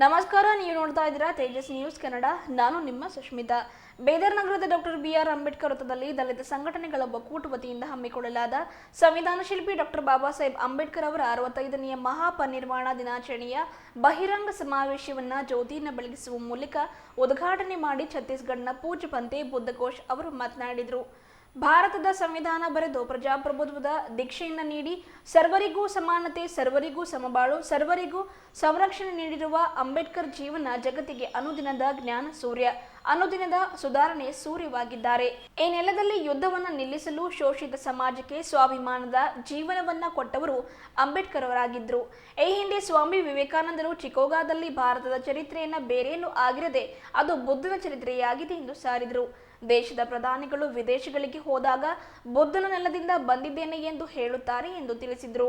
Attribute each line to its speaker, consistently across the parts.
Speaker 1: ನಮಸ್ಕಾರ, ನೀವು ನೋಡ್ತಾ ಇದ್ದೀರಾ ತೇಜಸ್ ನ್ಯೂಸ್ ಕನ್ನಡ. ನಾನು ನಿಮ್ಮ ಸುಷ್ಮಿತಾ. ಬೇದರ್ ನಗರದ ಡಾಕ್ಟರ್ BR ಅಂಬೇಡ್ಕರ್ ವೃತ್ತದಲ್ಲಿ ದಲಿತ ಸಂಘಟನೆಗಳ ಒಕ್ಕೂಟ ವತಿಯಿಂದ ಹಮ್ಮಿಕೊಳ್ಳಲಾದ ಸಂವಿಧಾನ ಶಿಲ್ಪಿ ಡಾಕ್ಟರ್ ಬಾಬಾ ಸಾಹೇಬ್ ಅಂಬೇಡ್ಕರ್ ಅವರ 65ನೇ ಮಹಾಪರಿನಿರ್ವಾಣ ದಿನಾಚರಣೆಯ ಬಹಿರಂಗ ಸಮಾವೇಶವನ್ನು ಜ್ಯೋತಿಯನ್ನು ಬೆಳಗಿಸುವ ಮೂಲಕ ಉದ್ಘಾಟನೆ ಮಾಡಿ ಛತ್ತೀಸ್ಗಢನ ಪೂಜ್ಯ ಪಂತೆ ಬುದ್ಧಘೋಷ್ ಅವರು ಮಾತನಾಡಿದರು. ಭಾರತದ ಸಂವಿಧಾನ ಬರೆದು ಪ್ರಜಾಪ್ರಭುತ್ವದ ದೀಕ್ಷೆಯನ್ನು ನೀಡಿ ಸರ್ವರಿಗೂ ಸಮಾನತೆ, ಸರ್ವರಿಗೂ ಸಮಬಾಳು, ಸರ್ವರಿಗೂ ಸಂರಕ್ಷಣೆ ನೀಡಿರುವ ಅಂಬೇಡ್ಕರ್ ಜೀವನ ಜಗತ್ತಿಗೆ ಅನುದಿನದ ಜ್ಞಾನ ಸೂರ್ಯ, ಅನುದಿನದ ಸುಧಾರಣೆ ಸೂರ್ಯವಾಗಿದ್ದಾರೆ. ಈ ನೆಲದಲ್ಲಿ ಯುದ್ಧವನ್ನು ನಿಲ್ಲಿಸಲು ಶೋಷಿತ ಸಮಾಜಕ್ಕೆ ಸ್ವಾಭಿಮಾನದ ಜೀವನವನ್ನ ಕೊಟ್ಟವರು ಅಂಬೇಡ್ಕರ್ ಅವರಾಗಿದ್ದರು. ಈ ಹಿಂದೆ ಸ್ವಾಮಿ ವಿವೇಕಾನಂದರು ಚಿಕಾಗೋದಲ್ಲಿ ಭಾರತದ ಚರಿತ್ರೆಯನ್ನ ಬೇರೇನು ಆಗಿರದೆ ಅದು ಬುದ್ಧನ ಚರಿತ್ರೆಯಾಗಿದೆ ಎಂದು ಸಾರಿದರು. ದೇಶದ ಪ್ರಧಾನಿಗಳು ವಿದೇಶಗಳಿಗೆ ಹೋದಾಗ ಬುದ್ಧನ ನೆಲದಿಂದ ಬಂದಿದ್ದೇನೆ ಎಂದು ಹೇಳುತ್ತಾರೆ ಎಂದು ತಿಳಿಸಿದರು.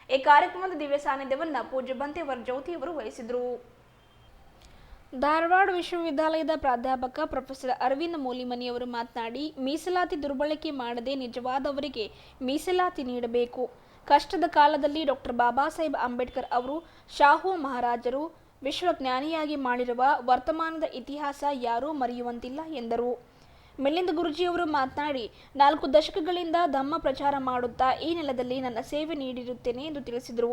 Speaker 1: ಈ ಕಾರ್ಯಕ್ರಮದ ದಿವ್ಯ ಸಾನ್ನಿಧ್ಯವನ್ನು ಪೂಜ್ಯ ಬಂತೆ ಜ್ಯೋತಿ ಅವರು ವಹಿಸಿದರು. ಧಾರವಾಡ ವಿಶ್ವವಿದ್ಯಾಲಯದ ಪ್ರಾಧ್ಯಾಪಕ ಪ್ರೊಫೆಸರ್ ಅರವಿಂದ್ ಮೂಲಿಮನಿ ಅವರು ಮಾತನಾಡಿ, ಮೀಸಲಾತಿ ದುರ್ಬಳಕೆ ಮಾಡದೆ ನಿಜವಾದವರಿಗೆ ಮೀಸಲಾತಿ ನೀಡಬೇಕು. ಕಷ್ಟದ ಕಾಲದಲ್ಲಿ ಡಾಕ್ಟರ್ ಬಾಬಾ ಸಾಹೇಬ್ ಅಂಬೇಡ್ಕರ್ ಅವರು ಶಾಹು ಮಹಾರಾಜರು ವಿಶ್ವಜ್ಞಾನಿಯಾಗಿ ಮಾಡಿರುವ ವರ್ತಮಾನದ ಇತಿಹಾಸ ಯಾರೂ ಮರೆಯುವಂತಿಲ್ಲ ಎಂದರು. ಮಿಲಿಂದ್ ಗುರುಜಿಯವರು ಮಾತನಾಡಿ, 4 ದಶಕಗಳಿಂದ ಧಮ್ಮ ಪ್ರಚಾರ ಮಾಡುತ್ತಾ ಈ ನೆಲದಲ್ಲಿ ನನ್ನ ಸೇವೆ ನೀಡಿರುತ್ತೇನೆ ಎಂದು ತಿಳಿಸಿದರು.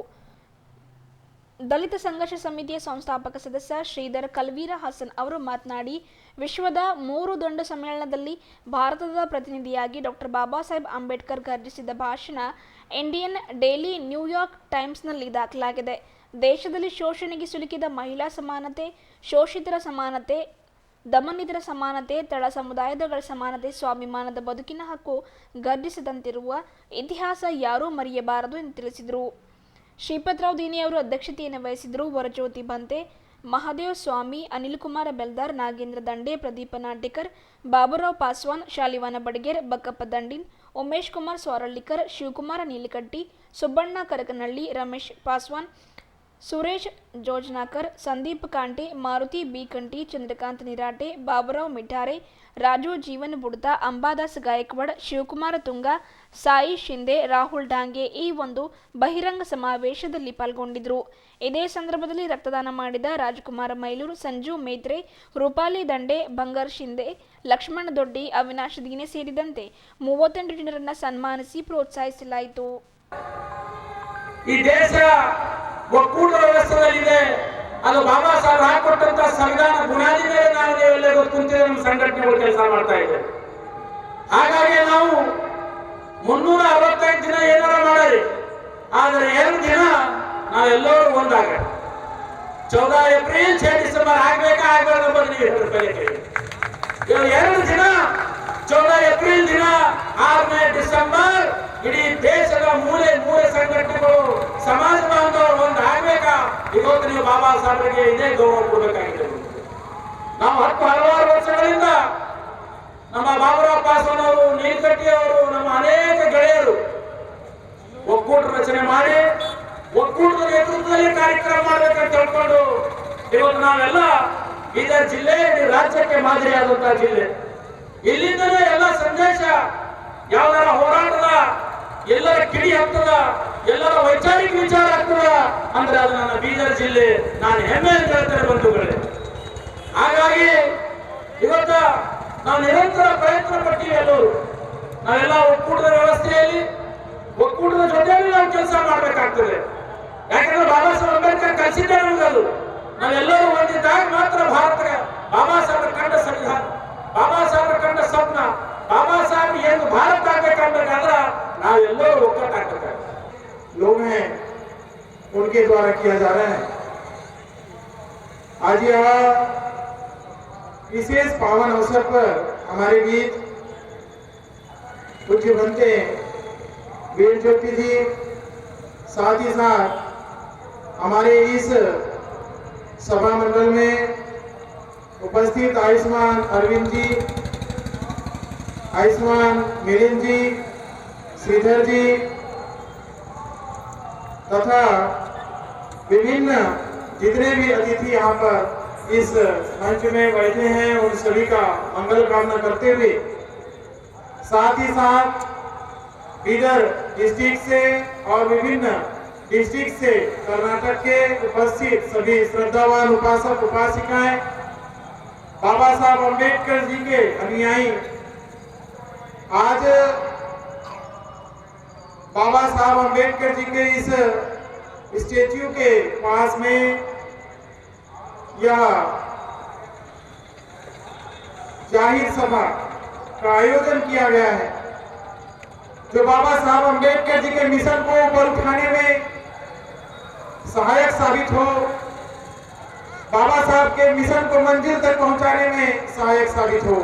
Speaker 1: ದಲಿತ ಸಂಘರ್ಷ ಸಮಿತಿಯ ಸಂಸ್ಥಾಪಕ ಸದಸ್ಯ ಶ್ರೀಧರ್ ಕಲ್ವೀರ ಹಾಸನ್ ಅವರು ಮಾತನಾಡಿ, ವಿಶ್ವದ 3 ದೊಡ್ಡ ಸಮ್ಮೇಳನದಲ್ಲಿ ಭಾರತದ ಪ್ರತಿನಿಧಿಯಾಗಿ ಡಾಕ್ಟರ್ ಬಾಬಾ ಸಾಹೇಬ್ ಅಂಬೇಡ್ಕರ್ ಗರ್ಜಿಸಿದ ಭಾಷಣ ಇಂಡಿಯನ್ ಡೈಲಿ ನ್ಯೂಯಾರ್ಕ್ ಟೈಮ್ಸ್ನಲ್ಲಿ ದಾಖಲಾಗಿದೆ. ದೇಶದಲ್ಲಿ ಶೋಷಣೆಗೆ ಸಿಲುಕಿದ ಮಹಿಳಾ ಸಮಾನತೆ, ಶೋಷಿತರ ಸಮಾನತೆ, ದಮನಿತರ ಸಮಾನತೆ, ತಳ ಸಮುದಾಯದಗಳ ಸಮಾನತೆ, ಸ್ವಾಭಿಮಾನದ ಬದುಕಿನ ಹಕ್ಕು ಗರ್ಜಿಸದಂತಿರುವ ಇತಿಹಾಸ ಯಾರೂ ಮರೆಯಬಾರದು ಎಂದು ತಿಳಿಸಿದರು. ಶ್ರೀಪತರಾವ್ ದೀನಿ ಅವರು ಅಧ್ಯಕ್ಷತೆಯನ್ನು ವಹಿಸಿದರು. ವರಜ್ಯೋತಿ ಬಂತೆ, ಮಹಾದೇವ್ ಸ್ವಾಮಿ, ಅನಿಲ್ ಕುಮಾರ ಬೆಲ್ದಾರ್, ನಾಗೇಂದ್ರ ದಂಡೆ, ಪ್ರದೀಪ ನಾಟೇಕರ್, ಬಾಬುರಾವ್ ಪಾಸ್ವಾನ್, ಶಾಲಿವಾನ ಬಡಗೇರ್, ಬಕ್ಕಪ್ಪ ದಂಡಿನ್, ಉಮೇಶ್ ಕುಮಾರ್ ಸ್ವಾರಳ್ಳಿಕರ್, ಶಿವಕುಮಾರ ನೀಲಕಟ್ಟಿ, ಸುಬ್ಬಣ್ಣ ಕರಕನಹಳ್ಳಿ, ರಮೇಶ್ ಪಾಸ್ವಾನ್, ಸುರೇಶ್ ಜೋಜನಾಕರ್, ಸಂದೀಪ್ ಕಾಂಟೆ, ಮಾರುತಿ ಬಿ ಕಂಟಿ, ಚಂದ್ರಕಾಂತ್ ನಿರಾಟೆ, ಬಾಬುರಾವ್ ಮಿಠಾರೆ, ರಾಜು ಜೀವನ್ ಬುಡ್ತಾ, ಅಂಬಾದಾಸ್ ಗಾಯಕ್ವಾಡ್, ಶಿವಕುಮಾರ ತುಂಗ, ಸಾಯಿ ಶಿಂದೆ, ರಾಹುಲ್ ಡಾಂಗೆ ಈ ಒಂದು ಬಹಿರಂಗ ಸಮಾವೇಶದಲ್ಲಿ ಪಾಲ್ಗೊಂಡಿದ್ದರು. ಇದೇ ಸಂದರ್ಭದಲ್ಲಿ ರಕ್ತದಾನ ಮಾಡಿದ ರಾಜಕುಮಾರ ಮೈಲೂರು, ಸಂಜು ಮೇತ್ರೆ, ರೂಪಾಲಿ ದಂಡೆ, ಬಂಗಾರ್ ಶಿಂದೆ, ಲಕ್ಷ್ಮಣ ದೊಡ್ಡಿ, ಅವಿನಾಶ್ ದೀನೆ ಸೇರಿದಂತೆ 38 ಜನರನ್ನು ಸನ್ಮಾನಿಸಿ ಪ್ರೋತ್ಸಾಹಿಸಲಾಯಿತು.
Speaker 2: ಈ ದೇಶ ಒಕ್ಕೂಟ ವ್ಯವಸ್ಥೆಯಲ್ಲಿದೆ. ಅದು ಬಾಬಾ ಸಾಹೇಬ್ ಹಾಕೊಟ್ಟಂತ ಸಂವಿಧಾನ ಬುನಾದಿ ಮೇಲೆ ನಾವು ನೀವೆಲ್ಲರೂ ಕುಂತಿರೋ ನಮ್ಮ ಸಂಘಟನೆಗಳು ಕೆಲಸ ಮಾಡ್ತಾ ಇದೆ. ಹಾಗಾಗಿ ನಾವು 365 ದಿನ ಏನಾರ ಮಾಡರಿ, ಆದರೆ 2 ದಿನ ನಾವೆಲ್ಲರೂ ಒಂದಾಗ 14 ಏಪ್ರಿಲ್ 6 ಡಿಸೆಂಬರ್ ಆಗ್ಬೇಕಾ ಆಗ್ಬೇಕಂಬುದು ನೀವು ಹೇಳ್ಬೇಕು. 2 ದಿನ 14 ಏಪ್ರಿಲ್ ದಿನ 6ನೇ ಡಿಸೆಂಬರ್ ಇಡೀ ದೇಶದ ಮೂಲೆ ಸಂಘಟನೆಗಳು ಸಮಾಜ ಬಾಂಧವರು ಒಂದು ಆಗ್ಬೇಕಾ. ಇವತ್ತು ನೀವು ಬಾಬಾ ಸಾಹೇಬರಿಗೆ ಇದೇ ಗೌರವ ಕೊಡಬೇಕಾಗಿದೆ. ನಾವು ಹಲವಾರು ವರ್ಷಗಳಿಂದ ನಮ್ಮ ಬಾಬುರಾವ್ ಪಾಸ್ವಾನ್ ಅವರು, ನೀಲಕಟ್ಟಿ ಅವರು, ನಮ್ಮ ಅನೇಕ ಗೆಳೆಯರು ಒಕ್ಕೂಟ ರಚನೆ ಮಾಡಿ ಒಕ್ಕೂಟದ ನೇತೃತ್ವದಲ್ಲಿ ಕಾರ್ಯಕ್ರಮ ಮಾಡಬೇಕಂತ ಹೇಳ್ಕೊಂಡು ಇವತ್ತು ನಾವೆಲ್ಲ ಬೀದರ್ ಜಿಲ್ಲೆ ರಾಜ್ಯಕ್ಕೆ ಮಾದರಿಯಾದಂತಹ ಜಿಲ್ಲೆ. ಇಲ್ಲಿಂದಲೇ ಎಲ್ಲ ಸಂದೇಶ ಯಾವ್ದಾರ ಹೋರಾಟದ ಎಲ್ಲರ ಕಿಡಿ ಆಗ್ತದ, ಎಲ್ಲರ ವೈಚಾರಿಕ ವಿಚಾರ ಆಗ್ತದ ಅಂದ್ರೆ ಅದು ನನ್ನ ಬೀದರ್ ಜಿಲ್ಲೆ. ನಾನು ಹೆಮ್ಮೆ ಹೇಳ್ತೇನೆ ಬಂಧುಗಳೇ. ಹಾಗಾಗಿ ಇವತ್ತ ನಾವು ನಿರಂತರ ಪ್ರಯತ್ನ ಪಡ್ತೀವಿ. ಎಲ್ಲರೂ ನಾವೆಲ್ಲ ಒಕ್ಕೂಟದ ವ್ಯವಸ್ಥೆಯಲ್ಲಿ ಒಕ್ಕೂಟದ ಜೊತೆಯಲ್ಲಿ ನಾವು ಕೆಲಸ ಮಾಡಬೇಕಾಗ್ತದೆ. ಯಾಕಂದ್ರೆ ಬಾಬಾ ಸಾಹೇಬ್ ಅಂಬೇಡ್ಕರ್ ಕಲಿಸಿದ್ದೇ ನಮಗದು. ನಾವೆಲ್ಲರೂ ಒಂದಿದ್ದಾಗ ಮಾತ್ರ ಭಾರತ ಬಾಬಾ ಸಾಹೇಬ್ ಕಂಡ ಸಂವಿಧಾನ, ಬಾಬಾ ಸಾಹೇಬ್ ಕಂಡ ಸ್ವಪ್ನ, ಬಾಬಾ ಸಾಹೇಬ್ ಏನು ಭಾರತ ಆಗ್ಬೇಕಂದ್ರೆ ನಾವೆಲ್ಲರೂ ಒಕ್ಕಟ್ಟಾಗಬೇಕು.
Speaker 3: लोग हैं उनके द्वारा किया जा रहा है। आज यह विशेष पावन अवसर पर हमारे बीच पूज्य बनते वीर ज्योति जी, साथ ही साथ हमारे इस सभा मंडल में उपस्थित आयुष्मान अरविंद जी, आयुष्मान मिलिंद जी, श्रीधर जी तथा विभिन्न जितने भी अतिथि यहाँ पर इस मंच में बैठे हैं उन सभी का मंगल कामना करते हुए, साथ ही साथ बीदर डिस्ट्रिक्ट से और विभिन्न डिस्ट्रिक्ट से कर्नाटक के उपस्थित सभी श्रद्धावान उपासक उपासिकाएं, बाबा साहब अम्बेडकर जी के अनुयायी, आज बाबा साहब अम्बेडकर जी के इस स्टेच्यू के पास में यह जाहिर सभा का आयोजन किया गया है, जो बाबा साहब अम्बेडकर जी के मिशन को ऊपर उठाने में सहायक साबित हो, बाबा साहब के मिशन को मंजिल तक पहुंचाने में सहायक साबित हो।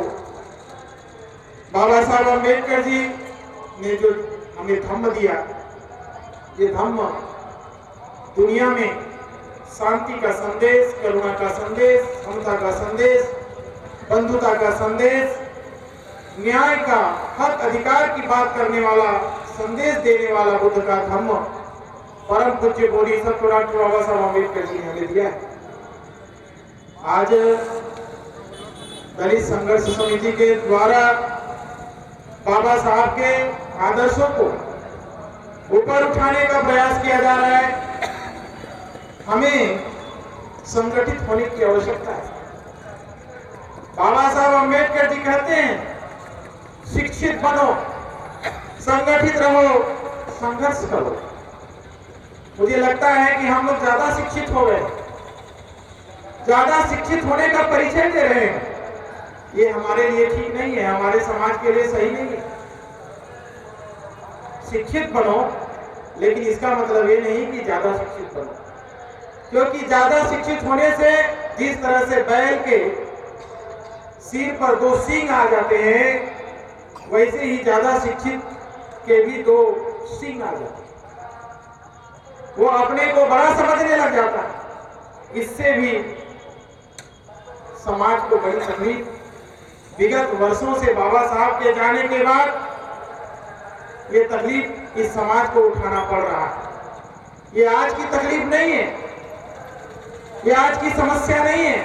Speaker 3: बाबा साहब अम्बेडकर जी ने जो हमें धम्म दिया, ये धम्म दुनिया में शांति का संदेश, करुणा का संदेश, समता का संदेश, बंधुता का संदेश, न्याय का, हक अधिकार की बात करने वाला, संदेश देने वाला बुद्ध का धम्म परम पूज्य बोधिसत्व डॉक्टर बाबा साहब अम्बेडकर जी ने हमें दिया है। आज दलित संघर्ष समिति के द्वारा बाबा साहब के आदर्शों को ऊपर उठाने का प्रयास किया जा रहा है। हमें संगठित होने की आवश्यकता है। बाबा साहब अम्बेडकर जी कहते हैं, शिक्षित बनो, संगठित रहो, संघर्ष करो। मुझे लगता है कि हम लोग ज्यादा शिक्षित हो गए, ज्यादा शिक्षित होने का परिचय दे रहे हैं। ये हमारे लिए ठीक नहीं है, हमारे समाज के लिए सही नहीं है। शिक्षित बनो, लेकिन इसका मतलब ये नहीं कि ज्यादा शिक्षित बनो, क्योंकि ज्यादा शिक्षित होने से जिस तरह से बैल के सिर पर 2 सींग आ जाते हैं, वैसे ही ज्यादा शिक्षित के भी 2 सींग आ जाते हैं। वो अपने को बड़ा समझने लग जाता है। इससे भी समाज को बड़ी तकलीफ विगत वर्षों से बाबा साहब के जाने के बाद ये तकलीफ इस समाज को उठाना पड़ रहा है। ये आज की तकलीफ नहीं है, ये आज की समस्या नहीं है,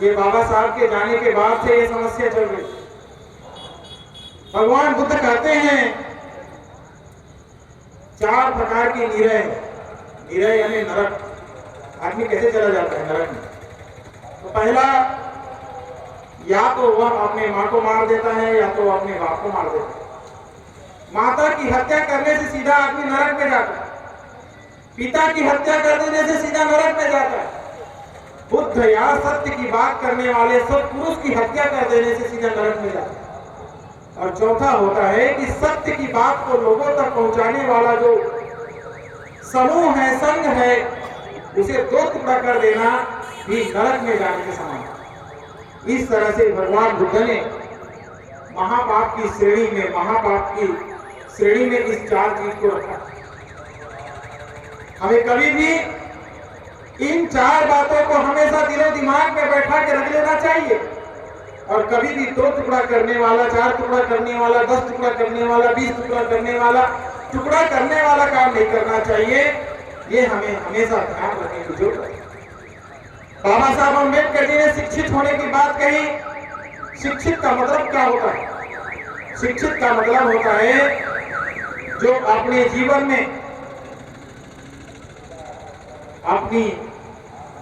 Speaker 3: ये बाबा साहब के जाने के बाद से ये समस्या चल रही। भगवान बुद्ध कहते हैं 4 प्रकार की निरय, निरय यानी नरक। आदमी कैसे चला जाता है नरक में? तो पहला, या तो वह अपने माँ को मार देता है या तो अपने बाप को मार देता है। माता की हत्या करने से सीधा आदमी नरक में जाता है, पिता की हत्या कर देने से सीधा नरक में जाता है। बुद्ध या सत्य की बात करने वाले सत्पुरुष की हत्या कर देने से सीधा नरक में जाता है। और चौथा होता है कि सत्य की बात को लोगों तक पहुंचाने वाला जो समूह है, संघ है, उसे 2 टुकड़ा कर देना भी नरक में जाने के समान। इस तरह से भगवान बुद्ध ने महापाप की श्रेणी में, महापाप की श्रेणी में इस 4 चीज को रखा। हमें कभी भी इन 4 बातों को हमेशा दिलो दिमाग में बैठा के रख लेना चाहिए, और कभी भी 2 टुकड़ा करने वाला, 4 टुकड़ा करने वाला, 10 टुकड़ा करने वाला, 20 टुकड़ा करने वाला, टुकड़ा करने वाला काम नहीं करना चाहिए। ये हमें हमेशा ध्यान रखने की जरूरत है। बाबा साहब अम्बेडकर जी ने शिक्षित होने की बात कही। शिक्षित का मतलब क्या होता है? शिक्षित का मतलब होता है जो अपने जीवन में अपनी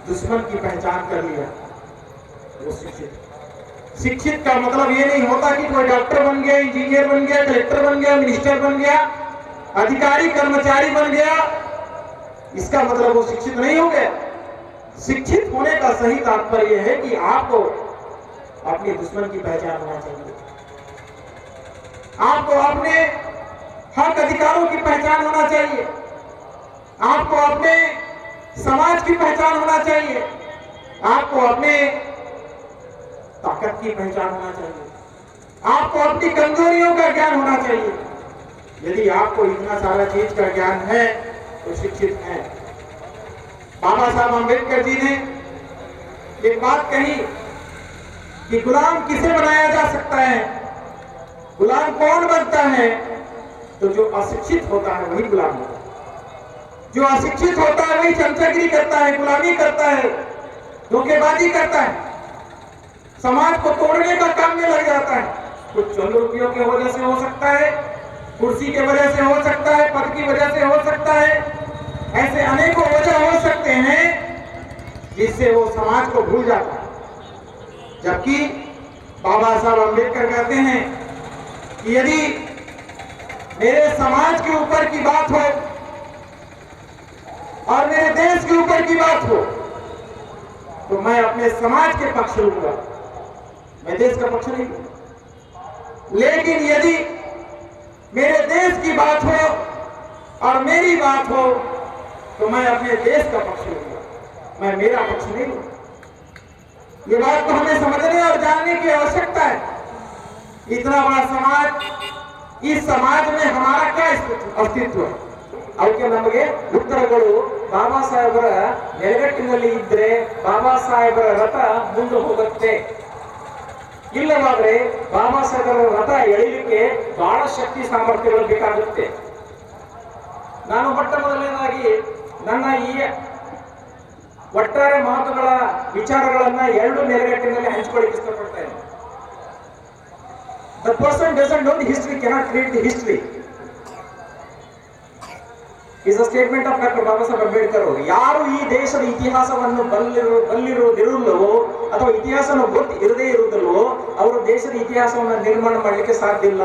Speaker 3: दुश्मन की पहचान कर लिया, वो शिक्षित। शिक्षित का मतलब ये नहीं होता कि कोई डॉक्टर बन गया, इंजीनियर बन गया, कलेक्टर बन गया, मिनिस्टर बन गया, अधिकारी कर्मचारी बन गया, इसका मतलब वो शिक्षित नहीं हो गया। शिक्षित होने का सही तात्पर्य है कि आपको अपने दुश्मन की पहचान होना चाहिए, आपको अपने हक अधिकारों की पहचान होना चाहिए, आपको अपने समाज की पहचान होना चाहिए, आपको अपने ताकत की पहचान होना चाहिए, आपको अपनी कमजोरियों का ज्ञान होना चाहिए। यदि आपको इतना सारा चीज का ज्ञान है तो शिक्षित है। बाबा साहब अम्बेडकर जी ने एक बात कही कि गुलाम किसे बनाया जा सकता है? गुलाम कौन बनता है? तो जो अशिक्षित होता है वही गुलाम होता है। जो अशिक्षित होता है वही चमचागिरी करता है, गुलामी करता है, धोखेबाजी करता है, समाज को तोड़ने का काम में लग जाता है। कुछ चंद रुपयों की वजह से हो सकता है, कुर्सी के वजह से हो सकता है, पद की वजह से हो सकता है, ऐसे अनेकों वजह हो सकते हैं जिससे वो समाज को भूल जाता है। जबकि बाबा साहब अम्बेडकर कहते हैं कि यदि मेरे समाज के ऊपर की बात हो और मेरे देश के ऊपर की बात हो तो मैं अपने समाज के पक्ष लूंगा, मैं देश का पक्ष नहीं लूंगा। लेकिन यदि मेरे देश की बात हो और मेरी बात हो तो मैं अपने देश का पक्ष लूंगा, मैं मेरा पक्ष नहीं लूंगा। ये बात तो हमें समझने और जानने की आवश्यकता है। इतना बड़ा समाज, इस समाज में हमारा क्या अस्तित्व है? ಅವಕ್ಕೆ ನಮಗೆ ಉತ್ತರಗಳು ಬಾಬಾ ಸಾಹೇಬರ ನೆಲೆಗಟ್ಟಿನಲ್ಲಿ ಇದ್ರೆ ಬಾಬಾ ಸಾಹೇಬರ ರಥ ಮುಂದೆ ಹೋಗುತ್ತೆ. ಇಲ್ಲವಾದ್ರೆ ಬಾಬಾ ಸಾಹೇಬರ ರಥ ಎಳಿಲಿಕ್ಕೆ ಬಹಳ ಶಕ್ತಿ ಸಾಮರ್ಥ್ಯಗಳು ಬೇಕಾಗುತ್ತೆ. ನಾನು ಮೊಟ್ಟ ಮೊದಲನೇದಾಗಿ ನನ್ನ ಈ ಒಟ್ಟಾರೆ ಮಾತುಗಳ ವಿಚಾರಗಳನ್ನ ಎರಡು ನೆಲೆಗಟ್ಟಿನಲ್ಲಿ ಹಂಚಿಕೊಳ್ಳಿಕ್ಕೆ ಇಷ್ಟಪಡ್ತೇನೆ. The person doesn't know the history cannot create the history. is a statement of Dr. Baba Saheb Ambedkar ಅವರು. ಯಾರು ಈ ದೇಶದ ಇತಿಹಾಸವನ್ನು ಬಲ್ಲಿರುವುದಿಲ್ಲವೋ ಅಥವಾ ಇತಿಹಾಸವನ್ನು ಗೊತ್ತು ಇರದೇ ಇರುವುದಿಲ್ಲವೋ ಅವರು ದೇಶದ ಇತಿಹಾಸವನ್ನು ನಿರ್ಮಾಣ ಮಾಡಲಿಕ್ಕೆ ಸಾಧ್ಯ ಇಲ್ಲ.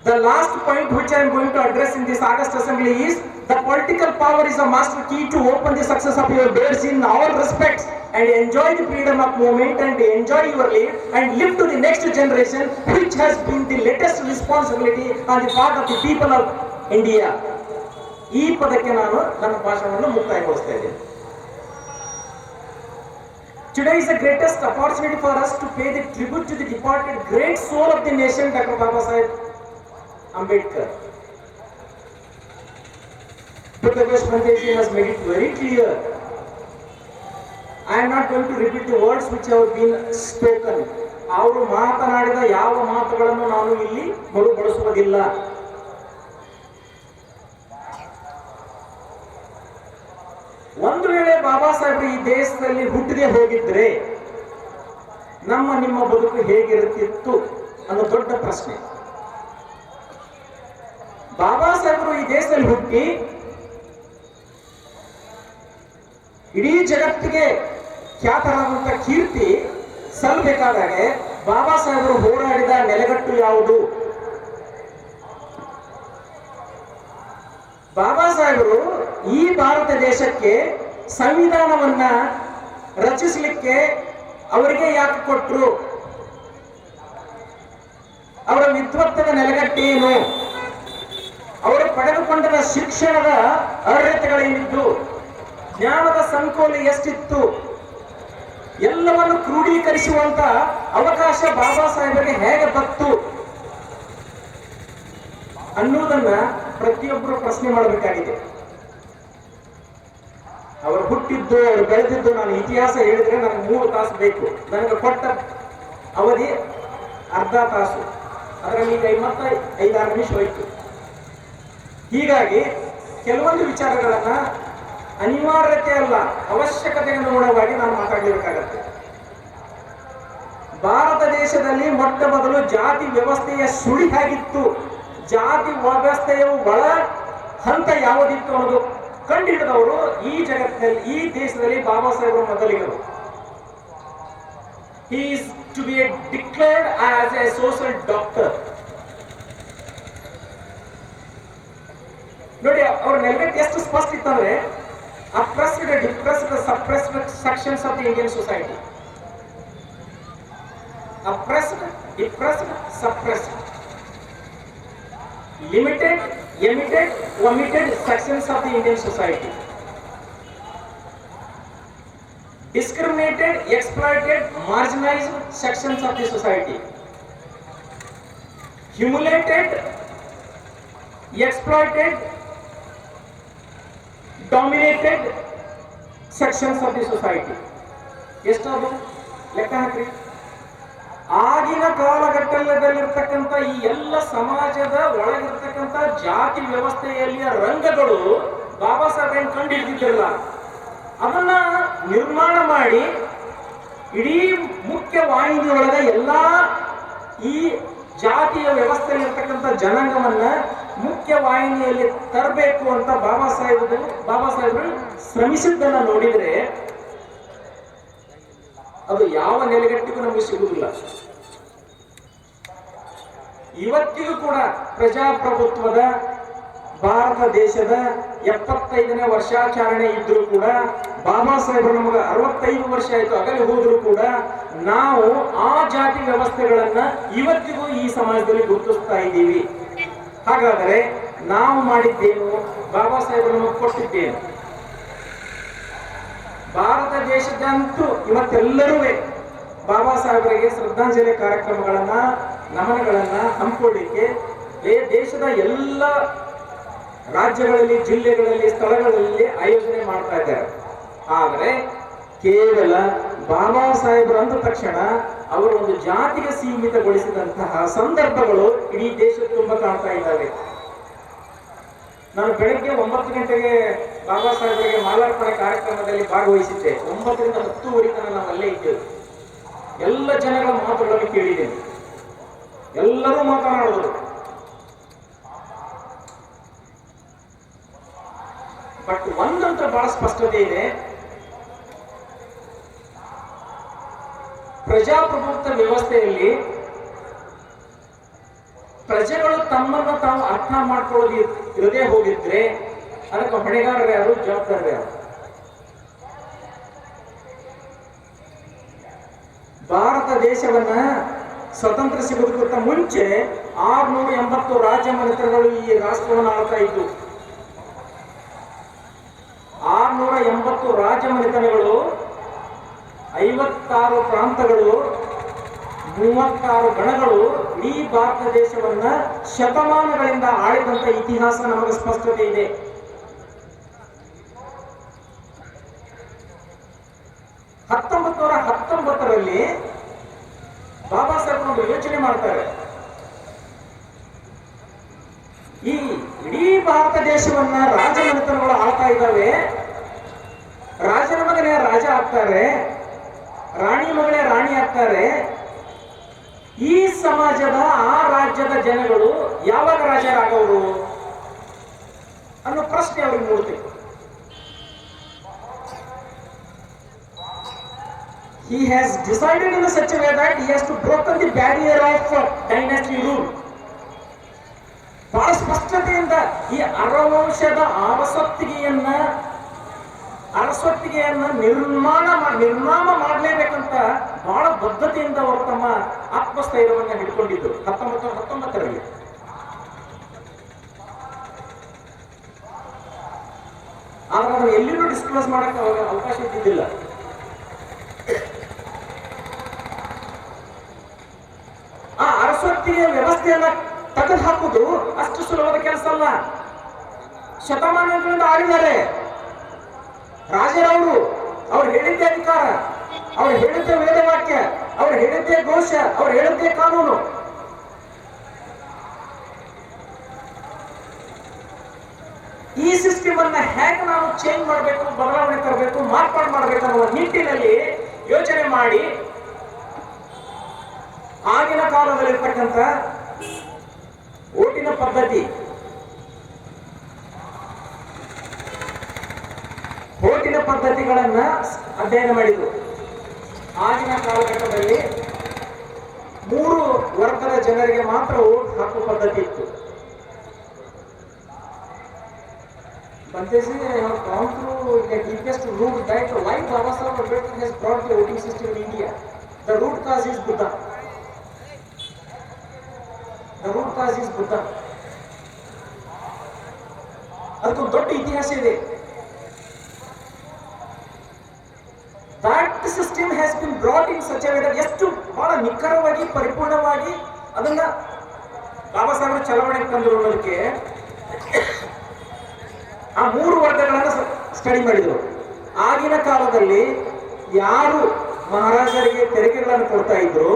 Speaker 3: The last point which I am going to address in this August assembly is the political power is a master key to open the success of your doors in all respects and enjoy the freedom of movement and enjoy your life and live to the next generation, which has been the latest responsibility on the part of the people of India. ಈ ಪದಕ್ಕೆ ನಾನು ನನ್ನ ಭಾಷಣವನ್ನು ಮುಕ್ತಾಯಗೊಳಿಸ್ತಾ ಇದ್ದೇನೆ. Today is the greatest opportunity for us to pay the tribute to the departed great soul of the nation, Dr. Baba Saheb Ambedkar. Dr. Deshmukh has made it very clear. I am not going to repeat the words which have been spoken. ಅವರು ಮಾತನಾಡಿದ ಯಾವ ಮಾತುಗಳನ್ನು ನಾನು ಇಲ್ಲಿ ಮರುಬಳಸುವುದಿಲ್ಲ. ಒಂದು ವೇಳೆ ಬಾಬಾ ಸಾಹೇಬರು ಈ ದೇಶದಲ್ಲಿ ಹುಟ್ಟದೆ ಹೋಗಿದ್ರೆ ನಮ್ಮ ನಿಮ್ಮ ಬದುಕು ಹೇಗಿರುತ್ತಿತ್ತು ಅನ್ನೋ ದೊಡ್ಡ ಪ್ರಶ್ನೆ. ಬಾಬಾ ಸಾಹೇಬರು ಈ ದೇಶದಲ್ಲಿ ಹುಟ್ಟಿ ಇಡೀ ಜಗತ್ತಿಗೆ ಖ್ಯಾತರಾದಂತ ಕೀರ್ತಿ ಸಲ್ಲಬೇಕಾದಾಗೆ ಬಾಬಾ ಸಾಹೇಬರು ಹೋರಾಡಿದ ನೆಲೆಗಟ್ಟು ಯಾವುದು? ಬಾಬಾ ಸಾಹೇಬರು ಈ ಭಾರತ ದೇಶಕ್ಕೆ ಸಂವಿಧಾನವನ್ನ ರಚಿಸಲಿಕ್ಕೆ ಅವರಿಗೆ ಯಾಕೆ ಕೊಟ್ಟರು? ಅವರ ವಿದ್ವತ್ತದ ನೆಲೆಗಟ್ಟೇನು? ಅವರು ಪಡೆದುಕೊಂಡ ಶಿಕ್ಷಣದ ಅರ್ಹತೆಗಳೇನಿದ್ದು, ಜ್ಞಾನದ ಸಂಕೋಲೆ ಎಷ್ಟಿತ್ತು, ಎಲ್ಲವನ್ನು ಕ್ರೋಢೀಕರಿಸುವಂತ ಅವಕಾಶ ಬಾಬಾ ಸಾಹೇಬರಿಗೆ ಹೇಗೆ ಬಂತು ಅನ್ನುವುದನ್ನ ಪ್ರತಿಯೊಬ್ಬರು ಪ್ರಶ್ನೆ ಮಾಡಬೇಕಾಗಿದೆ. ಅವರು ಹುಟ್ಟಿದ್ದು, ಅವರು ಬೆಳೆದಿದ್ದು, ನಾನು ಇತಿಹಾಸ ಹೇಳಿದ್ರೆ ನನಗೆ 3 ತಾಸು ಬೇಕು. ನನಗೆ ಕೊಟ್ಟ ಅವಧಿ ಅರ್ಧ ತಾಸು, ಅದರಲ್ಲಿ ಮತ್ತೆ 5-6 ನಿಮಿಷ ಹೋಯ್ತು. ಹೀಗಾಗಿ ಕೆಲವೊಂದು ವಿಚಾರಗಳನ್ನ ಅನಿವಾರ್ಯತೆ ಅಲ್ಲ, ಅವಶ್ಯಕತೆಗೆ ಅನುಗುಣವಾಗಿ ನಾನು ಮಾತಾಡಬೇಕಾಗತ್ತೆ. ಭಾರತ ದೇಶದಲ್ಲಿ ಮೊಟ್ಟ ಮೊದಲು ಜಾತಿ ವ್ಯವಸ್ಥೆಯ ಸುಳಿ ಹೇಗಿತ್ತು, ಜಾತಿ ವ್ಯವಸ್ಥೆಯ ಒಳ ಹಂತ ಯಾವುದಿತ್ತು ಅನ್ನೋದು ಕಂಡುಹಿಡಿದವರು ಈ ಜಗತ್ತಿನಲ್ಲಿ, ಈ ದೇಶದಲ್ಲಿ ಬಾಬಾ ಸಾಹೇಬರು ಮೊದಲಿಗರು. He is to be declared as a social doctor. ನೋಡಿ, ಅವ್ರ ನೆಲೆಗಟ್ಟು ಎಷ್ಟು ಸ್ಪಷ್ಟ ಇತ್ತಂದ್ರೆ oppressed, depressed, suppressed sections of the Indian society. Oppressed, depressed, suppressed, limited, omitted sections of the Indian society. Discriminated, exploited, marginalized sections of the society. Humiliated, exploited, dominated sections of the society. ಎಷ್ಟಾದ್ರು ಲೆಕ್ಕ ಹಾಕ್ರಿ. ಆಗಿನ ಕಾಲಘಟ್ಟದಲ್ಲಿರ್ತಕ್ಕಂಥ ಈ ಎಲ್ಲ ಸಮಾಜದ ಒಳಗಿರ್ತಕ್ಕಂಥ ಜಾತಿ ವ್ಯವಸ್ಥೆಯಲ್ಲಿಯ ರಂಗಗಳು ಬಾಬಾ ಸಾಹೇಬ್ ಕಂಡು ಹಿಡಿದಿದ್ದಿರಲ್ಲ. ಅದನ್ನ ನಿರ್ಮಾಣ ಮಾಡಿ ಇಡೀ ಮುಖ್ಯ ವಾಹಿನಿಯೊಳಗ ಎಲ್ಲಾ ಈ ಜಾತಿಯ ವ್ಯವಸ್ಥೆಯಲ್ಲಿರ್ತಕ್ಕಂಥ ಜನಾಂಗವನ್ನ ಮುಖ್ಯ ವಾಹಿನಿಯಲ್ಲಿ ತರಬೇಕು ಅಂತ ಬಾಬಾ ಸಾಹೇಬರು ಶ್ರಮಿಸಿದ್ದನ್ನ ನೋಡಿದ್ರೆ ಅದು ಯಾವ ನೆಲೆಗಟ್ಟಿಗೂ ನಮಗೆ ಸಿಗುವುದಿಲ್ಲ. ಇವತ್ತಿಗೂ ಕೂಡ ಪ್ರಜಾಪ್ರಭುತ್ವದ ಭಾರತ ದೇಶದ 75ನೇ ವರ್ಷಾಚರಣೆ ಇದ್ರೂ ಕೂಡ ಬಾಬಾ ಸಾಹೇಬರು ನಮಗೆ 65 ವರ್ಷ ಆಯ್ತು ಅಗಲಿ ಹೋದ್ರು ಕೂಡ ನಾವು ಆ ಜಾತಿ ವ್ಯವಸ್ಥೆಗಳನ್ನ ಇವತ್ತಿಗೂ ಈ ಸಮಾಜದಲ್ಲಿ ಗುರುತಿಸ್ತಾ ಇದ್ದೀವಿ. ಹಾಗಾದರೆ ನಾವು ಮಾಡಿದ್ದೇನು, ಬಾಬಾ ಸಾಹೇಬರು ನಮಗೆ ಕೊಟ್ಟಿದ್ದೇನು? ಭಾರತ ದೇಶದಂತೂ ಇವತ್ತೆಲ್ಲರೂ ಬಾಬಾ ಸಾಹೇಬರಿಗೆ ಶ್ರದ್ಧಾಂಜಲಿ ಕಾರ್ಯಕ್ರಮಗಳನ್ನ ನಮನಗಳನ್ನ ಹಮ್ಮಿಕೊಳ್ಳಿಕ್ಕೆ ದೇಶದ ಎಲ್ಲ ರಾಜ್ಯಗಳಲ್ಲಿ, ಜಿಲ್ಲೆಗಳಲ್ಲಿ, ಸ್ಥಳಗಳಲ್ಲಿ ಆಯೋಜನೆ ಮಾಡ್ತಾ ಇದ್ದಾರೆ. ಆದರೆ ಕೇವಲ ಬಾಬಾ ಸಾಹೇಬರು ಅಂದ ತಕ್ಷಣ ಅವರು ಒಂದು ಜಾತಿಗೆ ಸೀಮಿತಗೊಳಿಸಿದಂತಹ ಸಂದರ್ಭಗಳು ಇಡೀ ದೇಶದ ತುಂಬ ಕಾಣ್ತಾ ಇದ್ದಾವೆ. ನಾನು ಬೆಳಗ್ಗೆ 9 ಗಂಟೆಗೆ ಬಾಬಾ ಸಾಹೇಬರಿಗೆ ಮಾಲಾರ್ಪಣೆ ಕಾರ್ಯಕ್ರಮದಲ್ಲಿ ಭಾಗವಹಿಸಿದ್ದೆ. 9 ರಿಂದ 10 ತನಕ ನಾವು ಅಲ್ಲೇ ಇದ್ದೇವೆ. ಎಲ್ಲ ಜನಗಳ ಮಾತುಗಳನ್ನು ಕೇಳಿದ್ದೇನೆ. ಎಲ್ಲರೂ ಮಾತನಾಡಿದರು. ಬಟ್ ಒಂದಂತ ಬಹಳ ಸ್ಪಷ್ಟತೆ ಇದೆ. ಪ್ರಜಾಪ್ರಭುತ್ವ ವ್ಯವಸ್ಥೆಯಲ್ಲಿ ಪ್ರಜೆಗಳು ತಮ್ಮನ್ನು ತಾವು ಅರ್ಥ ಮಾಡ್ಕೊಳ್ಳೋದು ಇರದೇ ಹೋಗಿದ್ರೆ ಅದಕ್ಕೆ ಹೊಣೆಗಾರರು ಯಾರು, ಜವಾಬ್ದಾರರು ಯಾರು? ಭಾರತ ದೇಶವನ್ನ ಸ್ವತಂತ್ರ ಸಿಗೋದಕ್ಕಿಂತ ಮುಂಚೆ 680 ರಾಜ್ಯ ಮನೆತನಗಳು ಈ ರಾಷ್ಟ್ರವನ್ನು ಆಳ್ತಾ ಇದ್ದು. 680 ರಾಜ್ಯ ಮನೆತನಗಳು, 56 ಪ್ರಾಂತಗಳು, 36 ಗಣಗಳು ಈ ಭಾರತ ದೇಶವನ್ನ ಶತಮಾನಗಳಿಂದ ಆಳಿದಂತ ಇತಿಹಾಸ ನಮಗೆ ಸ್ಪಷ್ಟತೆ ಇದೆ. ರಲ್ಲಿ ಬಾಬಾ ಸಾಹೇಬ್ ಒಂದು ಯೋಚನೆ ಮಾಡ್ತಾರೆ. ಈ ಇಡೀ ಭಾರತ ದೇಶವನ್ನ ರಾಜಮನೆತನಗಳು ಆಳ್ತಾ ಇದ್ದಾವೆ. ರಾಜನ ಮಗನೇ ರಾಜ ಆಗ್ತಾರೆ, ರಾಣಿ ಮಗಳೇ ರಾಣಿ ಆಗ್ತಾರೆ. ಈ ಸಮಾಜದ ಆ ರಾಜ್ಯದ ಜನಗಳು ಯಾವಾಗ ರಾಜರಾಗವರು ಅನ್ನೋ ಪ್ರಶ್ನೆ ಅವ್ರಿಗೆ ಮೂಡ್ತೀವಿ. He has decided in such a way that he has to broken the barrier of dynasty rule. ಬಹಳ ಸ್ಪಷ್ಟತೆಯಿಂದ ಈ ಅರವಂಶದ ಅರಸೊತ್ತಿಗೆಯನ್ನ ನಿರ್ನಾಮ ಮಾಡಲೇಬೇಕಂತ ಬಹಳ ಬದ್ಧತೆಯಿಂದ ಅವರು ತಮ್ಮ ಆತ್ಮಸ್ಥೈರ್ಯವನ್ನ ಹಿಡ್ಕೊಂಡಿದ್ರು 1919ರಲ್ಲಿ. ಆದ್ರೆ ಅದನ್ನು ಎಲ್ಲಿಯೂ ಡಿಸ್ಕ್ಲೋಸ್ ಮಾಡಕ್ಕೆ ಅವಕಾಶ ಇದ್ದಿದ್ದಿಲ್ಲ. ಆ ಅರಸೊತ್ತಿಗೆ ವ್ಯವಸ್ಥೆಯನ್ನ ತೆಗೆದು ಹಾಕುದು ಅಷ್ಟು ಸುಲಭದ ಕೆಲಸ ಅಲ್ಲ. ಶತಮಾನಗಳಿಂದ ಆಳಿದ್ದಾರೆ ರಾಜರವರು. ಅವ್ರು ಹೇಳಿದ್ದೇ ಅಧಿಕಾರ, ಅವ್ರು ಹೇಳಿದ್ದೇ ವೇದವಾಕ್ಯ, ಅವ್ರು ಹೇಳಿದ್ದೇ ಘೋಷ, ಅವ್ರು ಹೇಳಿದ್ದೇ ಕಾನೂನು. ಈ ಸಿಸ್ಟಮ್ ಅನ್ನ ಹೇಗೆ ನಾವು ಚೇಂಜ್ ಮಾಡಬೇಕು, ಬದಲಾವಣೆ ತರಬೇಕು, ಮಾರ್ಪಾಡು ಮಾಡಬೇಕು ಅನ್ನುವ ನಿಟ್ಟಿನಲ್ಲಿ ಯೋಚನೆ ಮಾಡಿ ಆಗಿನ ಕಾಲದಲ್ಲಿರ್ತಕ್ಕಂಥ ಓಟಿನ ಪದ್ಧತಿಗಳನ್ನ ಅಧ್ಯಯನ ಮಾಡಿದ್ರು. ಆಗಿನ ಕಾಲಘಟ್ಟದಲ್ಲಿ 3 ವರ್ಗದ ಜನರಿಗೆ ಮಾತ್ರ ಓಟ್ ಹಾಕುವ ಪದ್ಧತಿ ಇತ್ತು. Bantesi have gone through the deepest root that why Baba Saheb Ambedkar has brought the voting system in India. The root cause is Buddha. ಅದಕ್ಕೊಂದು ದೊಡ್ಡ ಇತಿಹಾಸ ಇದೆ. That system has been brought in such a way that ಎಷ್ಟು ಬಹಳ ನಿಖರವಾಗಿ ಪರಿಪೂರ್ಣವಾಗಿ ಅದನ್ನ ಬಾಬಾ ಸಾಹೇಬರು ಚಲಾವಣೆಗೆ ತಂದರು ಅನ್ನೋದಕ್ಕೆ ಆ 3 ವರ್ಗಗಳನ್ನು ಸ್ಟಡಿ ಮಾಡಿದರು. ಆಗಿನ ಕಾಲದಲ್ಲಿ ಯಾರು ಮಹಾರಾಜರಿಗೆ ತೆರಿಗೆಗಳನ್ನು ಕೊಡ್ತಾ ಇದ್ರು,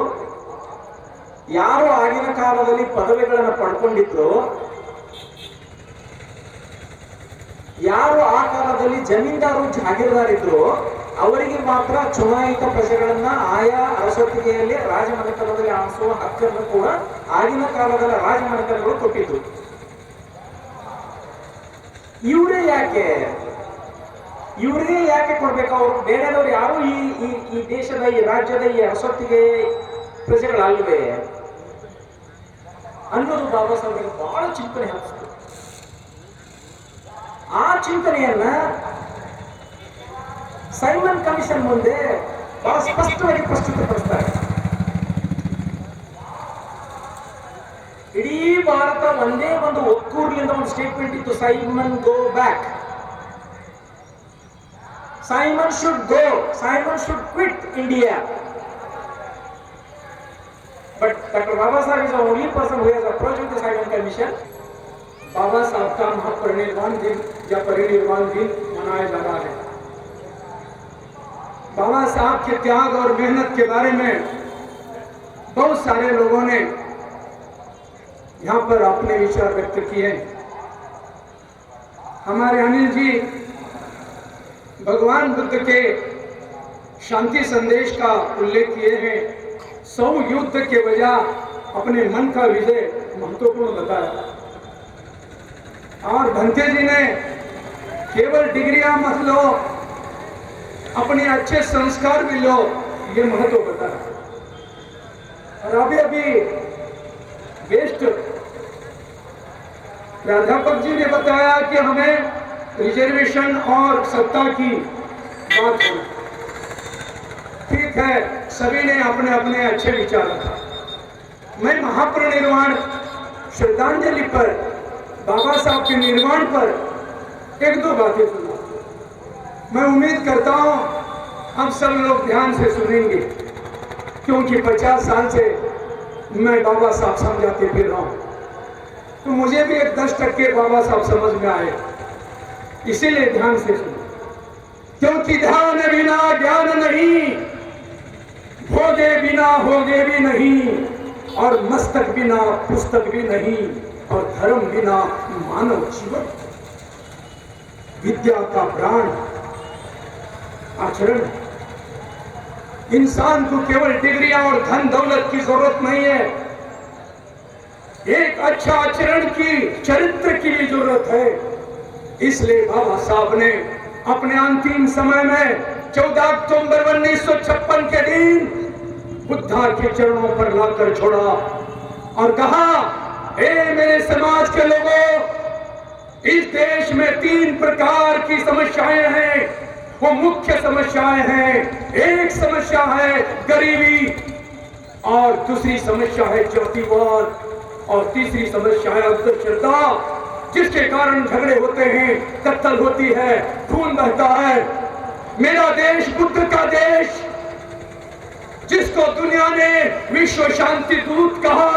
Speaker 3: ಯಾರು ಆಗಿನ ಕಾಲದಲ್ಲಿ ಪದವಿಗಳನ್ನು ಪಡ್ಕೊಂಡಿದ್ರು, ಯಾರು ಆ ಕಾಲದಲ್ಲಿ ಜಮೀನ್ದಾರು ಜಾಗೀರ್ದಾರಿದ್ರು, ಅವರಿಗೆ ಮಾತ್ರ ಚುನಾಯಿತ ಪ್ರಜೆಗಳನ್ನ ಆಯಾ ಅರಸೊತ್ತಿಗೆಯಲ್ಲಿ ರಾಜಮನೆತನದಲ್ಲಿ ಆರಿಸುವ ಹಕ್ಕನ್ನು ಕೂಡ ಆಗಿನ ಕಾಲದ ರಾಜಮನೆತನಗಳು ಕೊಟ್ಟಿದ್ದು. ಇವರೇ ಯಾಕೆ ಕೊಡ್ಬೇಕು? ಅವರು ಬೇರೆದವ್ರು ಯಾರು ಈ ದೇಶದ, ಈ ರಾಜ್ಯದ, ಈ ಅರಸೊತ್ತಿಗೆ ಪ್ರಜೆಗಳಲ್ವೇ ಅನ್ನೋದು ಬಾಬಾ ಸಾಹೇಬರಿಗೆ ಬಹಳ ಚಿಂತನೆ ಹತ್ತಿತು. ಆ ಚಿಂತನೆಯನ್ನ ಸೈಮನ್ ಕಮಿಷನ್ ಮುಂದೆ ಬಹಳ ಸ್ಪಷ್ಟವಾಗಿ ಪ್ರಸ್ತುತಪಡಿಸ್ತಾರೆ. ಇಡೀ ಭಾರತ ಒಂದೇ ಒಂದು ಒಕ್ಕೂರ್ಲಿಂದ ಒಂದು ಸ್ಟೇಟ್ಮೆಂಟ್ ಇತ್ತು, Simon go back, Simon should go, Simon should quit India. But Dr. Baba Sahib is the only person who has approached the Simon Commission. बाबा साहब का महापरिनिर्वाण दिन या परिनिर्वाण दिन मनाया जा रहा है। बाबा साहब के त्याग और मेहनत के बारे में बहुत सारे लोगों ने यहाँ पर अपने विचार व्यक्त किए। हमारे अनिल जी भगवान बुद्ध के शांति संदेश का उल्लेख किए हैं। 100 युद्ध के बजाय अपने मन का विजय महत्वपूर्ण बताया। और भंते जी ने केवल डिग्रियां मत लो, अपने अच्छे संस्कार भी लो, ये महत्व बताया। और अभी बेस्ट प्राध्यापक जी ने बताया कि हमें रिजर्वेशन और सत्ता की बात है। ठीक है, सभी ने अपने अपने अच्छे विचार रखा। मैं महापरिनिर्वाण श्रद्धांजलि पर, बाबा साहब के निर्वाण पर 1-2 बातें सुना। मैं उम्मीद करता हूं आप सब लोग ध्यान से सुनेंगे, क्योंकि 50 साल से मैं बाबा साहब समझाते फिर रहा हूं, तो मुझे भी 10% बाबा साहब समझ में आए, इसीलिए ध्यान से सुनो। क्योंकि ध्यान बिना ज्ञान नहीं, भोगे बिना होगे भी नहीं, और मस्तक बिना पुस्तक भी नहीं, और धर्म बिना मानव जीवन। विद्या का प्राण आचरण। इंसान को केवल डिग्रियां और धन दौलत की जरूरत नहीं है, एक अच्छा आचरण की, चरित्र की भी जरूरत है। इसलिए बाबा साहब ने अपने अंतिम समय में 14 अक्टूबर 1956 के दिन बुद्धा के चरणों पर लाकर छोड़ा और कहा, ए मेरे समाज के लोगों, इस देश में 3 प्रकार की समस्याएं हैं। वो मुख्य समस्याएं हैं। एक समस्या है गरीबी, और दूसरी समस्या है जातिवाद, और तीसरी समस्या है अंधश्रद्धा, जिसके कारण झगड़े होते हैं, कत्ल होती है, खून बहता है। मेरा देश बुद्ध का देश, जिसको दुनिया ने विश्व शांति दूत कहा,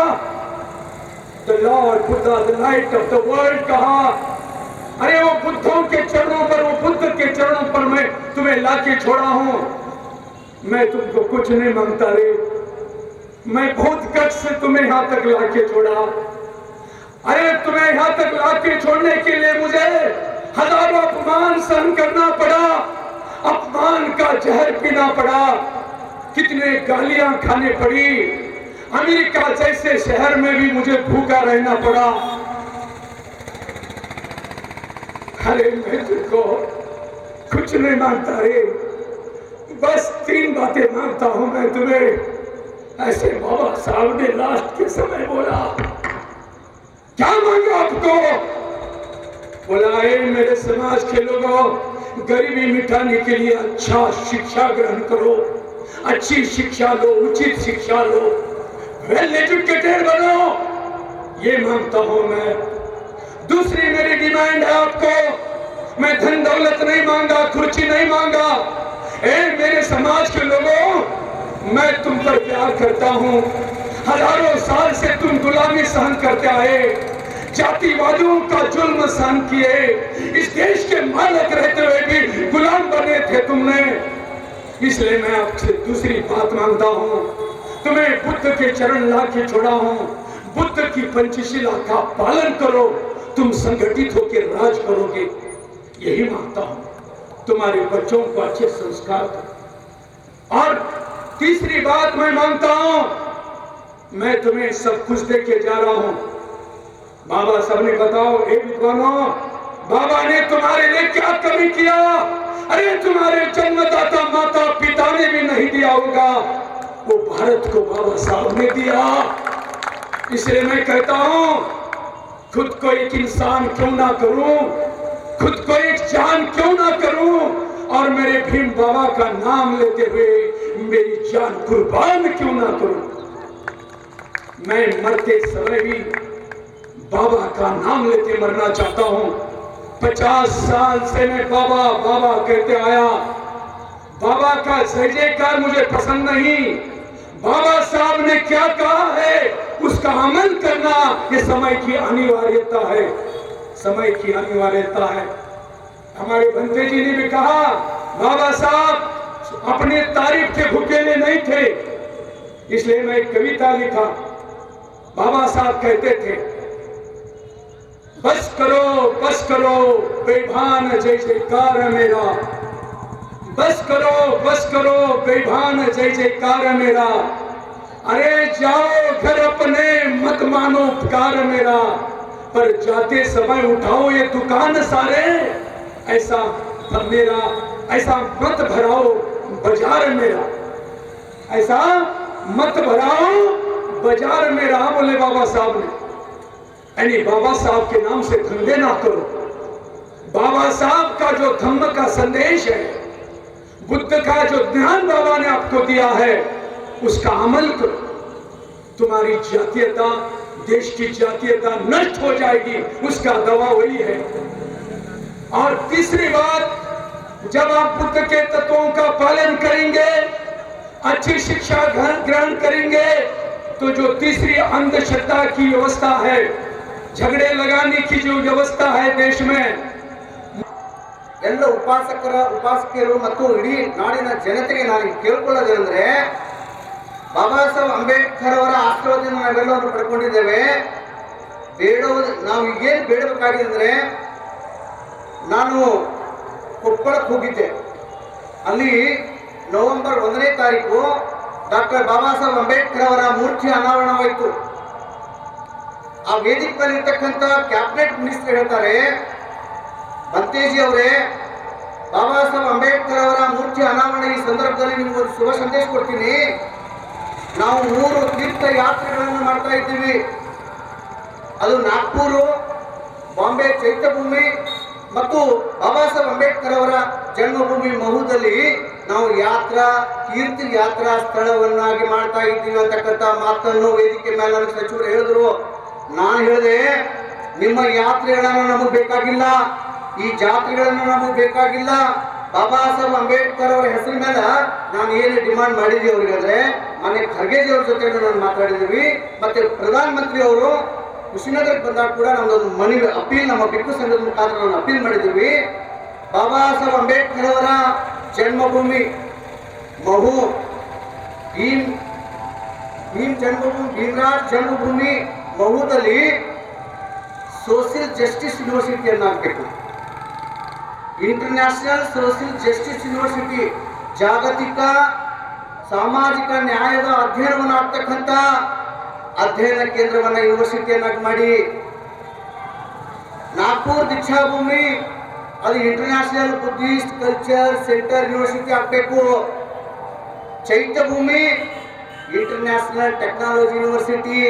Speaker 3: the Lord Buddha, the light of the world कहा। अरे वो बुद्धों के चरणों पर, वो बुद्ध के चरणों पर मैं तुम्हें लाके छोड़ा हूं। मैं तुमको कुछ नहीं मांगता रे, मैं बहुत कष्ट से तुम्हें यहां तक लाके छोड़ा। अरे तुम्हें यहां तक लाके छोड़ने के लिए मुझे हजारों अपमान सहन करना पड़ा, अपमान का जहर पीना पड़ा, कितने गालियां खाने पड़ी, अमेरिका जैसे शहर में भी मुझे भूखा रहना पड़ा। अरे मैं तुझको कुछ नहीं मांगता रे, बस 3 बातें मांगता हूं मैं तुम्हें। ऐसे बाबा साहब ने लास्ट के समय बोला। क्या मांगा आपको? बोला, ए मेरे समाज के लोगों, गरीबी मिटाने के लिए अच्छा शिक्षा ग्रहण करो, अच्छी शिक्षा लो, उचित शिक्षा लो, वेल एजुकेटेड बनो, ये मांगता हूं मैं। दूसरी मेरी डिमांड है आपको, मैं धन दौलत नहीं मांगा, कुर्सी नहीं मांगा। ए मेरे समाज के लोगों, मैं तुम पर प्यार करता हूं। हजारों साल से तुम गुलामी सहन करते आए, जातिवादियों का जुल्म सहन किए, इस देश के मालिक रहते हुए भी गुलाम बने थे तुमने। इसलिए मैं आपसे दूसरी बात मांगता हूं, तुम्हें बुद्ध के चरण ला के छोड़ा हूं। बुद्ध की पंचशीला का पालन करो, तुम संगठित होकर राज करोगे, यही मांगता हूं।
Speaker 2: तुम्हारे बच्चों को अच्छे संस्कार दो। और तीसरी बात मैं मानता हूं, मैं तुम्हें सब कुछ दे के जा रहा हूं। बाबा साहब ने बताओ, एक विद्वानों, बाबा ने तुम्हारे लिए क्या कमी किया? अरे तुम्हारे जन्मदाता माता पिता ने भी नहीं दिया होगा, वो भारत को बाबा साहब ने दिया। इसलिए मैं कहता हूं, खुद को एक इंसान क्यों ना करूं, खुद को एक जान क्यों ना करूं, और मेरे भीम बाबा का नाम लेते हुए मेरी जान कुर्बान क्यों ना करूं। मैं मरते समय भी बाबा का नाम लेते मरना चाहता हूं। 50 साल से मैं बाबा बाबा कहते आया। बाबा का जय जयकार मुझे पसंद नहीं, बाबा साहब ने क्या कहा है उसका अमल करना ये समय की अनिवार्यता है, समय की अनिवार्यता है। हमारे भंते जी ने भी कहा, बाबा साहब अपने तारीफ के भूखेले नहीं थे, इसलिए मैं एक कविता लिखा। बाबा साहब कहते थे, बस करो बेभान जय जयकार मेरा, बस करो बेभान जय जयकार मेरा। अरे जाओ घर अपने मत मानो उपकार मेरा, पर जाते समय उठाओ ये दुकान सारे, ऐसा मेरा ऐसा मत भराओ बाजार मेरा, ऐसा मत भराओ बाजार मेरा, बोले बाबा साहब ने। यानी बाबा साहब के नाम से धंधे ना करो। बाबा साहब का जो धम्म का संदेश है, बुद्ध का जो ज्ञान बाबा ने आपको दिया है, उसका अमल करो। तुम्हारी जातीयता, देश की जातीयता नष्ट हो जाएगी, उसका दवा वही है। और तीसरी बात, जब आप बुद्ध के तत्वों का पालन करेंगे, अच्छी शिक्षा ग्रहण करेंगे, तो जो तीसरी अंधश्रद्धा की व्यवस्था है, झगड़े लगाने की जो व्यवस्था है देश में,
Speaker 4: ಎಲ್ಲ ಉಪಾಸಕಿಯರು ಮತ್ತು ಇಡೀ ನಾಡಿನ ಜನತೆಗೆ ನಾನು ಕೇಳ್ಕೊಳ್ಳೋದೇನೆಂದ್ರೆ, ಬಾಬಾ ಸಾಹೇಬ್ ಅಂಬೇಡ್ಕರ್ ಅವರ ಆಶೀರ್ವಾದವನ್ನು ನಾವೆಲ್ಲರೂ ಪಡ್ಕೊಂಡಿದ್ದೇವೆ. ನಾವು ಏನು ಬೇಡಬೇಕಾಗಿದೆ ಅಂದ್ರೆ, ನಾನು ಕೊಪ್ಪಳಕ್ಕೆ ಹೋಗಿದ್ದೆ. ಅಲ್ಲಿ ನವೆಂಬರ್ 1ನೇ ತಾರೀಕು ಡಾಕ್ಟರ್ ಬಾಬಾ ಸಾಹೇಬ್ ಅಂಬೇಡ್ಕರ್ ಅವರ ಮೂರ್ತಿ ಅನಾವರಣವಾಯಿತು. ಆ ವೇದಿಕೆ ಮೇಲೆ ಇರ್ತಕ್ಕಂಥ ಕ್ಯಾಬಿನೆಟ್ ಮಿನಿಸ್ಟರ್ ಹೇಳ್ತಾರೆ, ಭಂತೇಜಿ ಅವರೇ, ಬಾಬಾ ಸಾಹೇಬ್ ಅಂಬೇಡ್ಕರ್ ಅವರ ಮೂರ್ತಿ ಅನಾವರಣ ಈ ಸಂದರ್ಭದಲ್ಲಿ ನಿಮ್ಗೆ ಒಂದು ಶುಭ ಸಂದೇಶ ಕೊಡ್ತೀನಿ. ನಾವು 3 ತೀರ್ಥ ಯಾತ್ರೆಗಳನ್ನು ಮಾಡ್ತಾ ಇದ್ದೀವಿ. ಅದು ನಾಗ್ಪುರ್, ಬಾಂಬೆ ಚೈತ್ಯಭೂಮಿ ಮತ್ತು ಬಾಬಾ ಸಾಹೇಬ್ ಅಂಬೇಡ್ಕರ್ ಅವರ ಜನ್ಮಭೂಮಿ ಮಹುದಲ್ಲಿ ನಾವು ತೀರ್ಥ ಯಾತ್ರಾ ಸ್ಥಳವನ್ನಾಗಿ ಮಾಡ್ತಾ ಇದ್ದೀವಿ ಅಂತಕ್ಕಂಥ ಮಾತನ್ನು ವೇದಿಕೆ ಮೇಲೆ ನನಗೆ ಸಚಿವರು ಹೇಳಿದ್ರು. ನಾನು ಹೇಳಿದೆ, ನಿಮ್ಮ ಯಾತ್ರೆಗಳನ್ನು ನಮಗೆ ಬೇಕಾಗಿಲ್ಲ, ಈ ಜಾತ್ರೆಗಳನ್ನು ನಮಗೆ ಬೇಕಾಗಿಲ್ಲ. ಬಾಬಾ ಸಾಹೇಬ್ ಅಂಬೇಡ್ಕರ್ ಅವರ ಹೆಸರಿನ ಮೇಲೆ ನಾನು ಏನು ಡಿಮಾಂಡ್ ಮಾಡಿದ್ವಿ ಅವ್ರಿಗೆ ಅಂದ್ರೆ, ಮನೆ ಖರ್ಗೆಜಿ ಅವ್ರ ಜೊತೆ ನಾನು ಮಾತಾಡಿದ್ವಿ. ಮತ್ತೆ ಪ್ರಧಾನ ಮಂತ್ರಿ ಅವರು ಕುಶಿನಗರಕ್ಕೆ ಬಂದಾಗ ಕೂಡ ನಮ್ದೊಂದು ಮನವಿ ಅಪೀಲ್, ನಮ್ಮ ಟಿಪ್ಪು ಸಂಘದ ಮುಖಾಂತರ ನಾನು ಅಪೀಲ್ ಮಾಡಿದ್ವಿ. ಬಾಬಾ ಸಾಹೇಬ್ ಅಂಬೇಡ್ಕರ್ ಅವರ ಜನ್ಮಭೂಮಿ ಮಹು, ಭೀಮರಾಜ್ ಜನ್ಮಭೂಮಿ ಮಹುದಲ್ಲಿ ಸೋಷಿಯಲ್ ಜಸ್ಟಿಸ್ ಯೂನಿವರ್ಸಿಟಿಯನ್ನು ಹಾಕಬೇಕು. ಇಂಟರ್ನ್ಯಾಷನಲ್ ಸೋಷಿಯಲ್ ಜಸ್ಟಿಸ್ ಯೂನಿವರ್ಸಿಟಿ, ಜಾಗತಿಕ ಸಾಮಾಜಿಕ ನ್ಯಾಯದ ಅಧ್ಯಯನವನ್ನು ಆಗ್ತಕ್ಕಂಥ ಅಧ್ಯಯನ ಕೇಂದ್ರವನ್ನ ಯೂನಿವರ್ಸಿಟಿಯನ್ನಾಗಿ ಮಾಡಿ. ನಾಗ್ಪುರ್ ದೀಕ್ಷಾಭೂಮಿ, ಅದು international Buddhist culture centre university ಆಗಬೇಕು. ಚೈತ್ಯಭೂಮಿ ಇಂಟರ್ನ್ಯಾಷನಲ್ ಟೆಕ್ನಾಲಜಿ ಯೂನಿವರ್ಸಿಟಿ.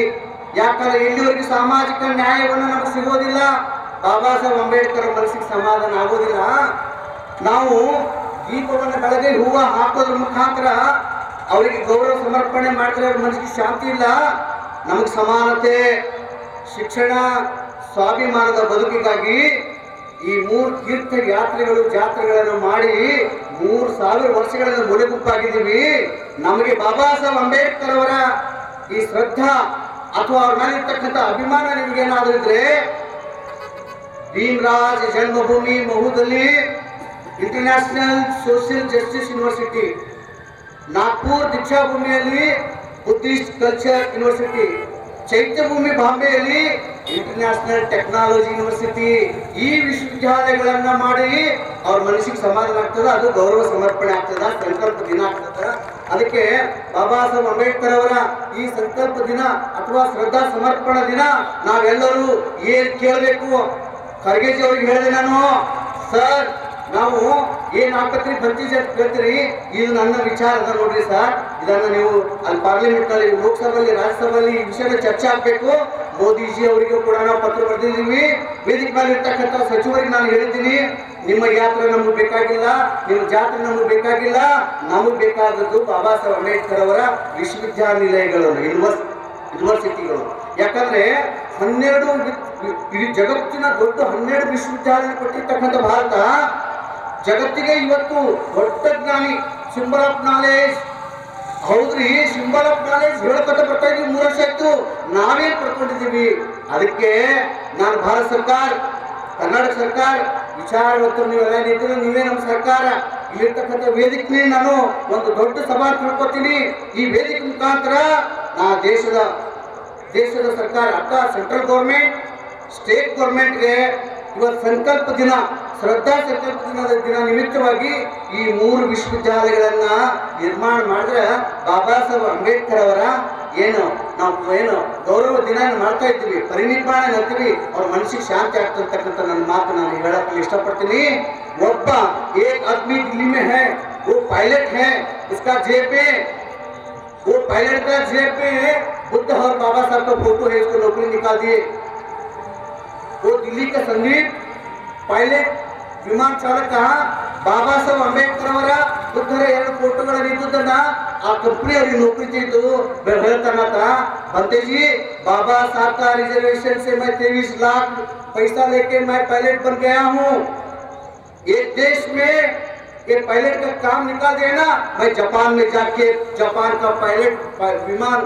Speaker 4: ಯಾಕಂದ್ರೆ ಇಲ್ಲಿವರೆಗೆ ಸಾಮಾಜಿಕ ನ್ಯಾಯವನ್ನು ನಮಗೆ ಸಿಗೋದಿಲ್ಲ, ಬಾಬಾ ಸಾಹೇಬ್ ಅಂಬೇಡ್ಕರ್ ಮನಸ್ಸಿಗೆ ಸಮಾಧಾನ ಆಗೋದಿಲ್ಲ. ನಾವು ದೀಪವನ್ನು ಬೆಳಗ್ಗೆ ಹೂವು ಹಾಕೋದ್ರ ಮುಖಾಂತರ ಅವರಿಗೆ ಗೌರವ ಸಮರ್ಪಣೆ ಮಾಡಿದ್ರೆ ಅವ್ರ ಮನಸ್ಸಿಗೆ ಶಾಂತಿ ಇಲ್ಲ. ನಮಗೆ ಸಮಾನತೆ, ಶಿಕ್ಷಣ, ಸ್ವಾಭಿಮಾನದ ಬದುಕಿಗಾಗಿ ಈ 3 ತೀರ್ಥ ಯಾತ್ರೆಗಳು ಜಾತ್ರೆಗಳನ್ನು ಮಾಡಿ 3000 ವರ್ಷಗಳಿಂದ ಮುಳುಗುಪ್ಪಾಗಿದ್ದೀವಿ. ನಮಗೆ ಬಾಬಾ ಸಾಹೇಬ್ ಅಂಬೇಡ್ಕರ್ ಅವರ ಈ ಶ್ರದ್ಧಾ ಅಥವಾ ಅವ್ರ ಮೇಲಿರ್ತಕ್ಕಂಥ ಅಭಿಮಾನ ನಿಮಗೇನಾದ್ರೂ ಇದ್ರೆ, ಭೀಮರಾಜ್ ಜನ್ಮಭೂಮಿ ಮಹುದಲ್ಲಿ international social justice university, Nagpur ದೀಕ್ಷಾಭೂಮಿಯಲ್ಲಿ ಬುದ್ಧಿಸ್ಟ್ ಕಲ್ಚರ್ ಯೂನಿವರ್ಸಿಟಿ, ಚೈತ್ಯಭೂಮಿ ಬಾಂಬೆಯಲ್ಲಿ ಇಂಟರ್ನ್ಯಾಷನಲ್ ಟೆಕ್ನಾಲಜಿ ಯೂನಿವರ್ಸಿಟಿ ಈ ವಿಶ್ವವಿದ್ಯಾಲಯಗಳನ್ನ ಮಾಡಿ ಅವ್ರ ಮನಸ್ಸಿಗೆ ಸಮಾಧಾನ ಆಗ್ತದ, ಅದು ಗೌರವ ಸಮರ್ಪಣೆ ಆಗ್ತದ, ಸಂಕಲ್ಪ ದಿನ ಆಗ್ತದ. ಅದಕ್ಕೆ ಬಾಬಾ ಸಾಹೇಬ್ ಅಂಬೇಡ್ಕರ್ ಅವರ ಈ ಸಂಕಲ್ಪ ದಿನ ಅಥವಾ ಶ್ರದ್ಧಾ ಸಮರ್ಪಣಾ ದಿನ ನಾವೆಲ್ಲರೂ ಏನ್ ಕೇಳಬೇಕು? ಖರ್ಗೆಜಿ ಅವ್ರಿಗೆ ಹೇಳಿದೆ ನಾನು, ಸರ್ ನಾವು ಏನ್ ಆಕತ್ರಿ ಬಂತಿ ಕೇಳ್ತೀರಿ, ಇದು ನನ್ನ ವಿಚಾರ ಅದ ನೋಡ್ರಿ ಸರ್, ಇದನ್ನ ನೀವು ಅಲ್ಲಿ ಪಾರ್ಲಿಮೆಂಟ್ ನಲ್ಲಿ, ಲೋಕಸಭೆಯಲ್ಲಿ, ರಾಜ್ಯಸಭೆಯಲ್ಲಿ ಈ ವಿಷಯದ ಚರ್ಚೆ ಆಗ್ಬೇಕು. ಮೋದಿಜಿ ಅವರಿಗೂ ಕೂಡ ನಾವು ಪತ್ರ ಬರೆದಿದ್ದೀವಿ. ವೇದಿಕೆ ಮೇಲೆ ಇರ್ತಕ್ಕಂಥ ಸಚಿವರಿಗೆ ನಾನು ಹೇಳಿದ್ದೀನಿ, ನಿಮ್ಮ ಯಾತ್ರೆ ನಮಗೆ ಬೇಕಾಗಿಲ್ಲ, ನಿಮ್ಮ ಜಾತ್ರೆ ನಮಗೆ ಬೇಕಾಗಿಲ್ಲ, ನಮಗೆ ಬೇಕಾದದ್ದು ಬಾಬಾ ಸಾಹೇಬ್ ಅಂಬೇಡ್ಕರ್ ಅವರ ವಿಶ್ವವಿದ್ಯಾನಿಲಯಗಳು, ಯೂನಿವರ್ಸಿಟಿಗಳು. ಯಾಕಂದ್ರೆ 12 ಇಡೀ ಜಗತ್ತಿನ ದೊಡ್ಡ 12 ವಿಶ್ವವಿದ್ಯಾಲಯ ಕೊಟ್ಟಿರ್ತಕ್ಕಂಥ ಭಾರತ ಜಗತ್ತಿಗೆ ಇವತ್ತು ದೊಡ್ಡ ಜ್ಞಾನಿ, ಸಿಂಬಲ್ ಆಫ್ ನಾಲೆಜ್. ಹೌದ್ರಿ, ಸಿಂಬಲ್ ಆಫ್ ನಾಲೆಜ್ ಹೇಳ್ಕೊತ ಬರ್ತಾ ಇದೀವಿ, 3 ವರ್ಷ ಆಯ್ತು. ನಾವೇನ್ ಪಡ್ಕೊಂಡಿದ್ದೀವಿ? ಅದಕ್ಕೆ ನಾನು ಭಾರತ ಸರ್ಕಾರ, ಕರ್ನಾಟಕ ಸರ್ಕಾರ ವಿಚಾರವಂತರು ನೀವೆಲ್ಲ ನಿಂತಿರೋ, ನೀವೇ ನಮ್ಮ ಸರ್ಕಾರ. ಇಲ್ಲಿರ್ತಕ್ಕಂಥ ವೇದಿಕೆ ನಾನು ಒಂದು ದೊಡ್ಡ ಸಭಾ ತಿಳ್ಕೊತೀನಿ. ಈ ವೇದಿಕೆ ಮುಖಾಂತರ ನಾ ದೇಶದ ಸರ್ಕಾರ ಅಥವಾ ಸೆಂಟ್ರಲ್ ಗೌರ್ಮೆಂಟ್, ಸ್ಟೇಟ್ ಗೌರ್ಮೆಂಟ್ಗೆ ಇವತ್ತು ಸಂಕಲ್ಪ ದಿನ, ಶ್ರದ್ಧಾ ಸಂಕಲ್ಪ ದಿನ ನಿಮಿತ್ತವಾಗಿ ಈ 3 ವಿಶ್ವವಿದ್ಯಾಲಯಗಳನ್ನ ನಿರ್ಮಾಣ ಮಾಡಿದ್ರೆ ಬಾಬಾ ಸಾಹೇಬ್ ಅಂಬೇಡ್ಕರ್ ಅವರ ನಾವು ಗೌರವ ದಿನ ಮಾಡ್ತಾ ಇದ್ದೀವಿ, ಪರಿನಿರ್ವಾಣ ಅಂತೀವಿ. ಅವ್ರ ಮನಸ್ಸಿಗೆ ಶಾಂತಿ ಆಗ್ತಿರ್ತಕ್ಕಂಥ ನನ್ನ ಮಾತು ನಾನು ಹೇಳಕ್ಕೆ ಇಷ್ಟಪಡ್ತೀನಿ. ಒಬ್ಬ ಏಕ್ ಆದ್ಮಿ ದಿಲ್ಲಿ में है, वो पायलट है, उसका जेब में, वो पायलट का जेब में बुद्ध और बाबा साहब का फोटो है, इसको नौकरी निकाल दिए. वो दिल्ली का संदीप पायलट विमान चालक बाबा साहब अंबेडकर ಅವರ ಬುದ್ಧರ 2 ಫೋಟೋಗಳನ್ನು ಇದ್ದುದನ್ನ ಆ ಕಂಪನಿ ಅವರಿಗೆ ನೌಕರಿ ತೆಗೆದು ಹೇಳ್ತಾನಂತ, भंतेजी बाबा साहब का रिजर्वेशन से मैं 23 लाख पैसा लेके मैं पायलट बन गया हूँ. एक देश में ये पायलट का काम निकाल देना, मैं जापान में जाके जापान का पायलट विमान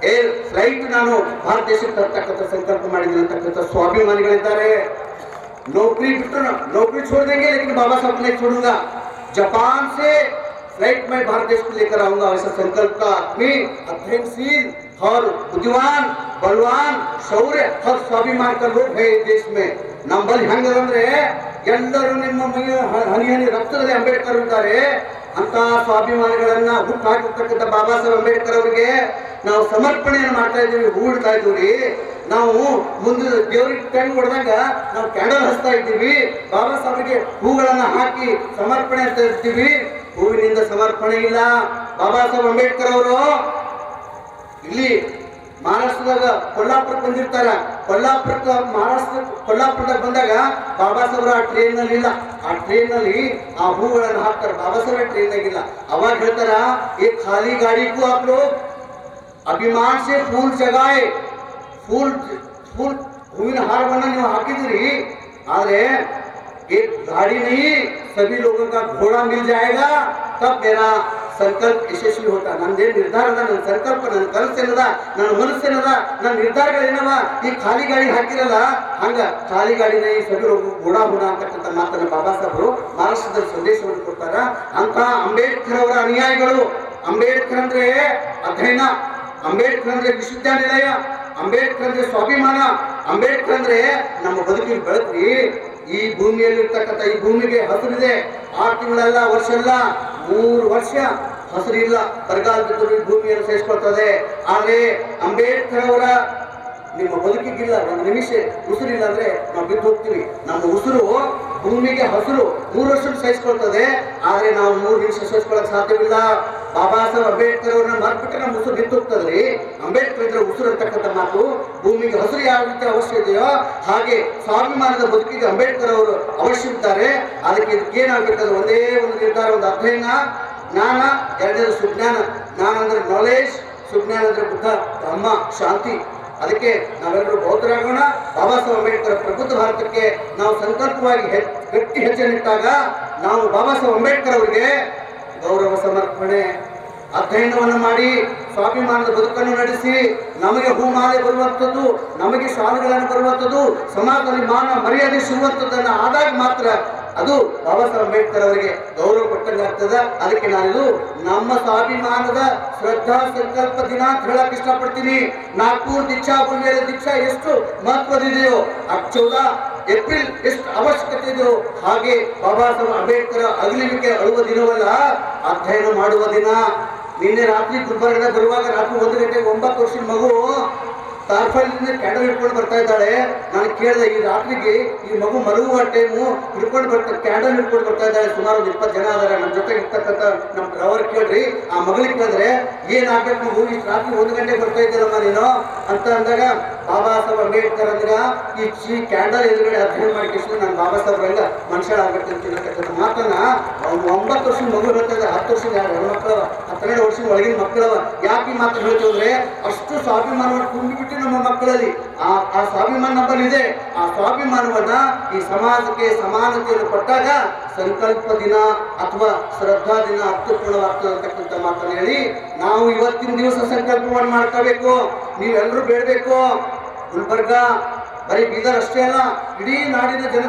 Speaker 4: ಏರ್ ಫ್ಲೈಟ್ ನಾನು ಭಾರತ ದೇಶಕ್ಕೆ ತರ್ತಕ್ಕಂಥ ಸಂಕಲ್ಪ ಮಾಡಿದ್ದೀನಿ ಅಂತಕ್ಕಂಥ ಸ್ವಾಭಿಮಾನಿಗಳಿದ್ದಾರೆ. नौकरी छोड़ देंगे लेकिन बाबा साहब नहीं छोड़ूंगा. जापान से फ्लाइट में भारत देश को लेकर आऊंगा. ऐसा संकल्प का आदमी अध्ययनशील और बुद्धिमान, बलवान, शौर्य और स्वाभिमान का लोग है देश में. नंबल ಹೆಂಗಂದ್ರೆ ಎಲ್ಲರೂ ನಿಮ್ಮ ಹನಿ ರಕ್ತದಲ್ಲಿ ಅಂಬೇಡ್ಕರ್ ಇದ್ದಾರೆ. ಅಂತ ಸ್ವಾಭಿಮಾನಿಗಳನ್ನ ಹುಟ್ಟಾಕಿರ್ತಕ್ಕಂಥ ಬಾಬಾ ಸಾಹೇಬ್ ಅಂಬೇಡ್ಕರ್ ಅವರಿಗೆ ನಾವು ಸಮರ್ಪಣೆಯನ್ನು ಮಾಡ್ತಾ ಇದ್ದೀವಿ, ಹೂ ಇಡ್ತಾ ಇದ್ದೀವಿ. ನಾವು ಮುಂದೆ ದೇವರಿಗೆ ಕಣ್ಣು ಹೊಡೆದಾಗ ನಾವು ಕ್ಯಾಂಡಲ್ ಹಚ್ತಾ ಇದ್ದೀವಿ. ಬಾಬಾ ಸಾಹೇಬ್ಗೆ ಹೂಗಳನ್ನ ಹಾಕಿ ಸಮರ್ಪಣೆ ಅಂತ ಇರ್ತೀವಿ. ಹೂವಿನಿಂದ ಸಮರ್ಪಣೆ ಇಲ್ಲ. ಬಾಬಾ ಸಾಹೇಬ್ ಅಂಬೇಡ್ಕರ್ ಅವರು ಇಲ್ಲಿ ಮಹಾರಾಷ್ಟ್ರದಾಗ ಕೊಲ್ಲಾಪುರಕ್ಕೆ ಬಂದಿರ್ತಾರ. ಕೊಲ್ಲಾಪುರದಾಗ ಬಂದಾಗ ಬಾಬಾ ಸಾಹೇಬ್ರ ಆ ಟ್ರೈನ್ ನಲ್ಲಿ ಇಲ್ಲ. ಆ ಟ್ರೈನ್ ನಲ್ಲಿ ಆ ಹೂಗಳನ್ನು ಹಾಕ್ತಾರೆ. ಬಾಬಾ ಸಾಹೇಬ್ರ ಟ್ರೈನ್ ಆಗಿಲ್ಲ. ಅವಾಗ ಹೇಳ್ತಾರ, ಈ ಖಾಲಿ ಗಾಡಿಗೂ आप लोग ಅಭಿಮಾನ से फूल जगाए, फूल ಹೂವಿನ ಹಾರವನ್ನ ನೀವು ಹಾಕಿದ್ರಿ, ಆದ್ರೆ एक गाड़ी नहीं सभी लोगों का घोड़ा मिल जाएगा, तब मेरा ಸಂಕಲ್ಪ ಯಶಸ್ವಿ ಹೋಗ್ತಾ. ನಂದೇ ನಿರ್ಧಾರ ಅದ, ನನ್ನ ಸಂಕಲ್ಪ, ನನ್ನ ಕನಸೇನದ, ನನ್ನ ಮನಸ್ಸೇನದ, ನನ್ನ ನಿರ್ಧಾರಗಳೇನವ. ಈ ಖಾಲಿ ಗಾಡಿ ಹಾಕಿರಲ್ಲ, ಹಂಗ ಖಾಲಿ ಗಾಡಿನೇ ಸभी ಘೋಡಾ ಹೋಣ ಅಂತಕ್ಕಂಥ ಮಾತನ್ನ ಬಾಬಾ ಸಾಹೇಬರು ಮಹಾರಾಷ್ಟ್ರದಲ್ಲಿ ಸಂದೇಶವನ್ನು ಕೊಡ್ತಾರ. ಅಂತ ಅಂಬೇಡ್ಕರ್ ಅವರ ಅನುಯಾಯಿಗಳು, ಅಂಬೇಡ್ಕರ್ ಅಂದ್ರೆ ಅಧ್ಯಯನ, ಅಂಬೇಡ್ಕರ್ ಅಂದ್ರೆ ವಿಶ್ವವಿದ್ಯಾನಿಲಯ, ಅಂಬೇಡ್ಕರ್ ಅಂದ್ರೆ ಸ್ವಾಭಿಮಾನ, ಅಂಬೇಡ್ಕರ್ ಅಂದ್ರೆ ನಮ್ಮ ಬದುಕಿನ ಬೆಳಕ್ರಿ. ಈ ಭೂಮಿಯಲ್ಲಿರ್ತಕ್ಕಂಥ ಈ ಭೂಮಿಗೆ ಹಸಿರಿದೆ. 6 ತಿಂಗಳಲ್ಲ, ವರ್ಷ ಅಲ್ಲ, 3 ವರ್ಷ ಹಸಿರಿಲ್ಲ. ಬರಗಾಲದ ಭೂಮಿಯನ್ನು ಸಹಿಸಿಕೊಳ್ತದೆ. ಆದ್ರೆ ಅಂಬೇಡ್ಕರ್ ಅವರ ನಿಮ್ಮ ಬದುಕಿಗಿಲ್ಲ, ಒಂದು ನಿಮಿಷ ಉಸಿರಿಲ್ಲ ಅಂದ್ರೆ ನಾವು ಬಿದ್ದು ಹೋಗ್ತೀವಿ. ನಮ್ಮ ಉಸಿರು ಭೂಮಿಗೆ ಹಸಿರು 3 ವರ್ಷ ಸಹಿಸಿಕೊಳ್ತದೆ, ಆದ್ರೆ ನಾವು 3 ನಿಮಿಷ ಸಹಿಸಿಕೊಳ್ಳಕ್ ಸಾಧ್ಯವಿಲ್ಲ. ಬಾಬಾ ಸಾಹೇಬ್ ಅಂಬೇಡ್ಕರ್ ಅವ್ರನ್ನ ಮರ್ಬಿಟ್ರೆ ನಮ್ಮ ಉಸಿರು ನಿಂತು ಹೋಗ್ತದ್ರಿ. ಅಂಬೇಡ್ಕರ್ ಇದ್ರೆ ಉಸಿರು ಅಂತಕ್ಕಂಥ ಮಾತು, ಭೂಮಿಗೆ ಹಸಿರು ಯಾವ ರೀತಿ ಅವಶ್ಯ ಇದೆಯೋ ಹಾಗೆ ಸ್ವಾಭಿಮಾನದ ಬದುಕಿಗೆ ಅಂಬೇಡ್ಕರ್ ಅವರು ಅವಶ್ಯ ಇದ್ದಾರೆ. ಅದಕ್ಕೆ ಏನಾಗಬೇಕಾದ್ರೆ ಒಂದೇ ಒಂದು ನಿರ್ಧಾರ, ಒಂದು ಅಧ್ಯಯನ, ಜ್ಞಾನ, ಎರಡನೇದು ಸುಜ್ಞಾನ. ಜ್ಞಾನ ಅಂದ್ರೆ ನಾಲೆಜ್, ಸುಜ್ಞಾನ ಅಂದ್ರೆ ಬುದ್ಧ, ಧರ್ಮ, ಶಾಂತಿ. ಅದಕ್ಕೆ ನಾವೆಲ್ಲರೂ ಬೌದ್ಧರಾಗೋಣ. ಬಾಬಾ ಸಾಹೇಬ್ ಅಂಬೇಡ್ಕರ್ ಪ್ರಬುದ್ಧ ಭಾರತಕ್ಕೆ ನಾವು ಸಂಕಲ್ಪವಾಗಿ ಗಟ್ಟಿ ಹೆಜ್ಜೆನಿಟ್ಟಾಗ ನಾವು ಬಾಬಾ ಸಾಹೇಬ್ ಅಂಬೇಡ್ಕರ್ ಅವರಿಗೆ ಗೌರವ ಸಮರ್ಪಣೆ, ಅಧ್ಯಯನವನ್ನು ಮಾಡಿ ಸ್ವಾಭಿಮಾನದ ಬದುಕನ್ನು ನಡೆಸಿ ನಮಗೆ ಹೂಮಾಲೆ ಬರುವಂಥದ್ದು, ನಮಗೆ ಶಾಲೆಗಳನ್ನು ಬರುವಂಥದ್ದು, ಸಮಾಜದಲ್ಲಿ ಮಾನ ಮರ್ಯಾದೆ ಸಿಗುವಂಥದ್ದನ್ನು ಆದಾಗ ಮಾತ್ರ ಅದು ಬಾಬಾ ಸಾಹೇಬ್ ಅಂಬೇಡ್ಕರ್ ಅವರಿಗೆ ಗೌರವ ಕೊಟ್ಟಂಗಾಗ್ತದ. ಅದಕ್ಕೆ ನಾನಿದು ನಮ್ಮ ಸ್ವಾಭಿಮಾನದ ಶ್ರದ್ಧಾ ಸಂಕಲ್ಪ ದಿನ ಅಂತ ಹೇಳಕ್ ಇಷ್ಟಪಡ್ತೀನಿ. ನಾಗ್ಪುರ್ ದೀಕ್ಷಾ ಭೂಮಿಯಲ್ಲಿ ದೀಕ್ಷಾ ಎಷ್ಟು ಮಹತ್ವದಿದೆಯೋ, 14 ಏಪ್ರಿಲ್ ಎಷ್ಟು ಅವಶ್ಯಕತೆ ಇದೆಯೋ, ಹಾಗೆ ಬಾಬಾ ಸಾಹೇಬ್ ಅಂಬೇಡ್ಕರ್ ಅಗಲಿಕೆ ಅಳುವ ದಿನವಲ್ಲ, ಅಧ್ಯಯನ ಮಾಡುವ ದಿನ. ನಿನ್ನೆ ರಾತ್ರಿ ಗುಲ್ಬರ್ಗದ ಬರುವಾಗ ರಾತ್ರಿ 1 ಗಂಟೆಗೆ 9 ವರ್ಷದ ಮಗು ತಾರ್ಫಾಲಿನಿಂದ ಕ್ಯಾಂಡಲ್ ಹಿಡ್ಕೊಂಡು ಬರ್ತಾ ಇದ್ದಾಳೆ. ನಾನು ಕೇಳಿದೆ, ಈ ರಾತ್ರಿಗೆ ಈ ಮಗು ಮಲಗುವ ಟೈಮು ಕ್ಯಾಂಡಲ್ ಹಿಡ್ಕೊಂಡು ಬರ್ತಾ ಇದ್ದಾಳೆ. ಸುಮಾರು 20 ಜನ ಅದಾರೆ ನಮ್ಮ ಜೊತೆಗೆ ಇರ್ತಕ್ಕಂಥ ನಮ್ಮ ಡ್ರೈವರ್. ಕೇಳ್ರಿ, ಆ ಮಗಳಿಗೆ ಕೇಳಿದ್ರೆ ಏನಾಗ್ಬೇಕು ಮಗು, ಈ ರಾತ್ರಿ 1 ಗಂಟೆಗೆ ಬರ್ತಾ ಇದ್ದೀರಮ್ಮ ನೀನು ಅಂತ ಅಂದಾಗ, ಬಾಬಾ ಸಾಹೇಬ್ ಅಂಬೇಡ್ಕರ್ ಅಂದ್ರ ಈ ಕ್ಯಾಂಡಲ್ ಎದುರುಗಡೆ ಅಧ್ಯಯನ ಮಾಡಿಕೊಂಡು ನಾನು ಬಾಬಾ ಸಾಹೇಬ್ರಂಗ ಮನುಷ್ಯ ಆಗ್ಬೇಕು ಅಂತಕ್ಕಂಥ ಮಾತನ್ನ ಅವ್ನು 9 ವರ್ಷದ ಮಗು ಹೇಳ್ತದೆ. 10 ವರ್ಷದ ಹೆಣ್ಮಕ್ಳು, 12 ವರ್ಷದ ಒಳಗಿನ ಮಕ್ಕಳವ. ಯಾಕೆ ಈ ಮಾತು ಹೇಳ್ತೀವಿ ಅಂದ್ರೆ, ಅಷ್ಟು ಸ್ವಾಭಿಮಾನವನ್ನು ತುಂಬಿಬಿಟ್ಟು ನಮ್ಮ ಮಕ್ಕಳಲ್ಲಿ ಆ ಸ್ವಾಭಿಮಾನ ನಮ್ಮಲ್ಲಿದೆ. ಆ ಸ್ವಾಭಿಮಾನವನ್ನ ಈ ಸಮಾಜಕ್ಕೆ ಸಮಾನತೆಯನ್ನು ಕೊಟ್ಟಾಗ ಸಂಕಲ್ಪ ದಿನ ಅಥವಾ ಶ್ರದ್ಧಾ ದಿನ ಅರ್ಥಪೂರ್ಣವಾಗ್ತದೆ ಅಂತಕ್ಕಂಥ ಮಾತನ್ನು ಹೇಳಿ, ನಾವು ಇವತ್ತಿನ ದಿವಸ ಸಂಕಲ್ಪವನ್ನು ಮಾಡ್ಕೋಬೇಕು. ನೀವೆಲ್ಲರೂ ಬೇಡಬೇಕು. ಗುಲ್ಬರ್ಗ ಬರೀ ಬೀದರ್ ಅಷ್ಟೇ ಅಲ್ಲ, ಇಡೀ ನಾಡಿನ ಜನ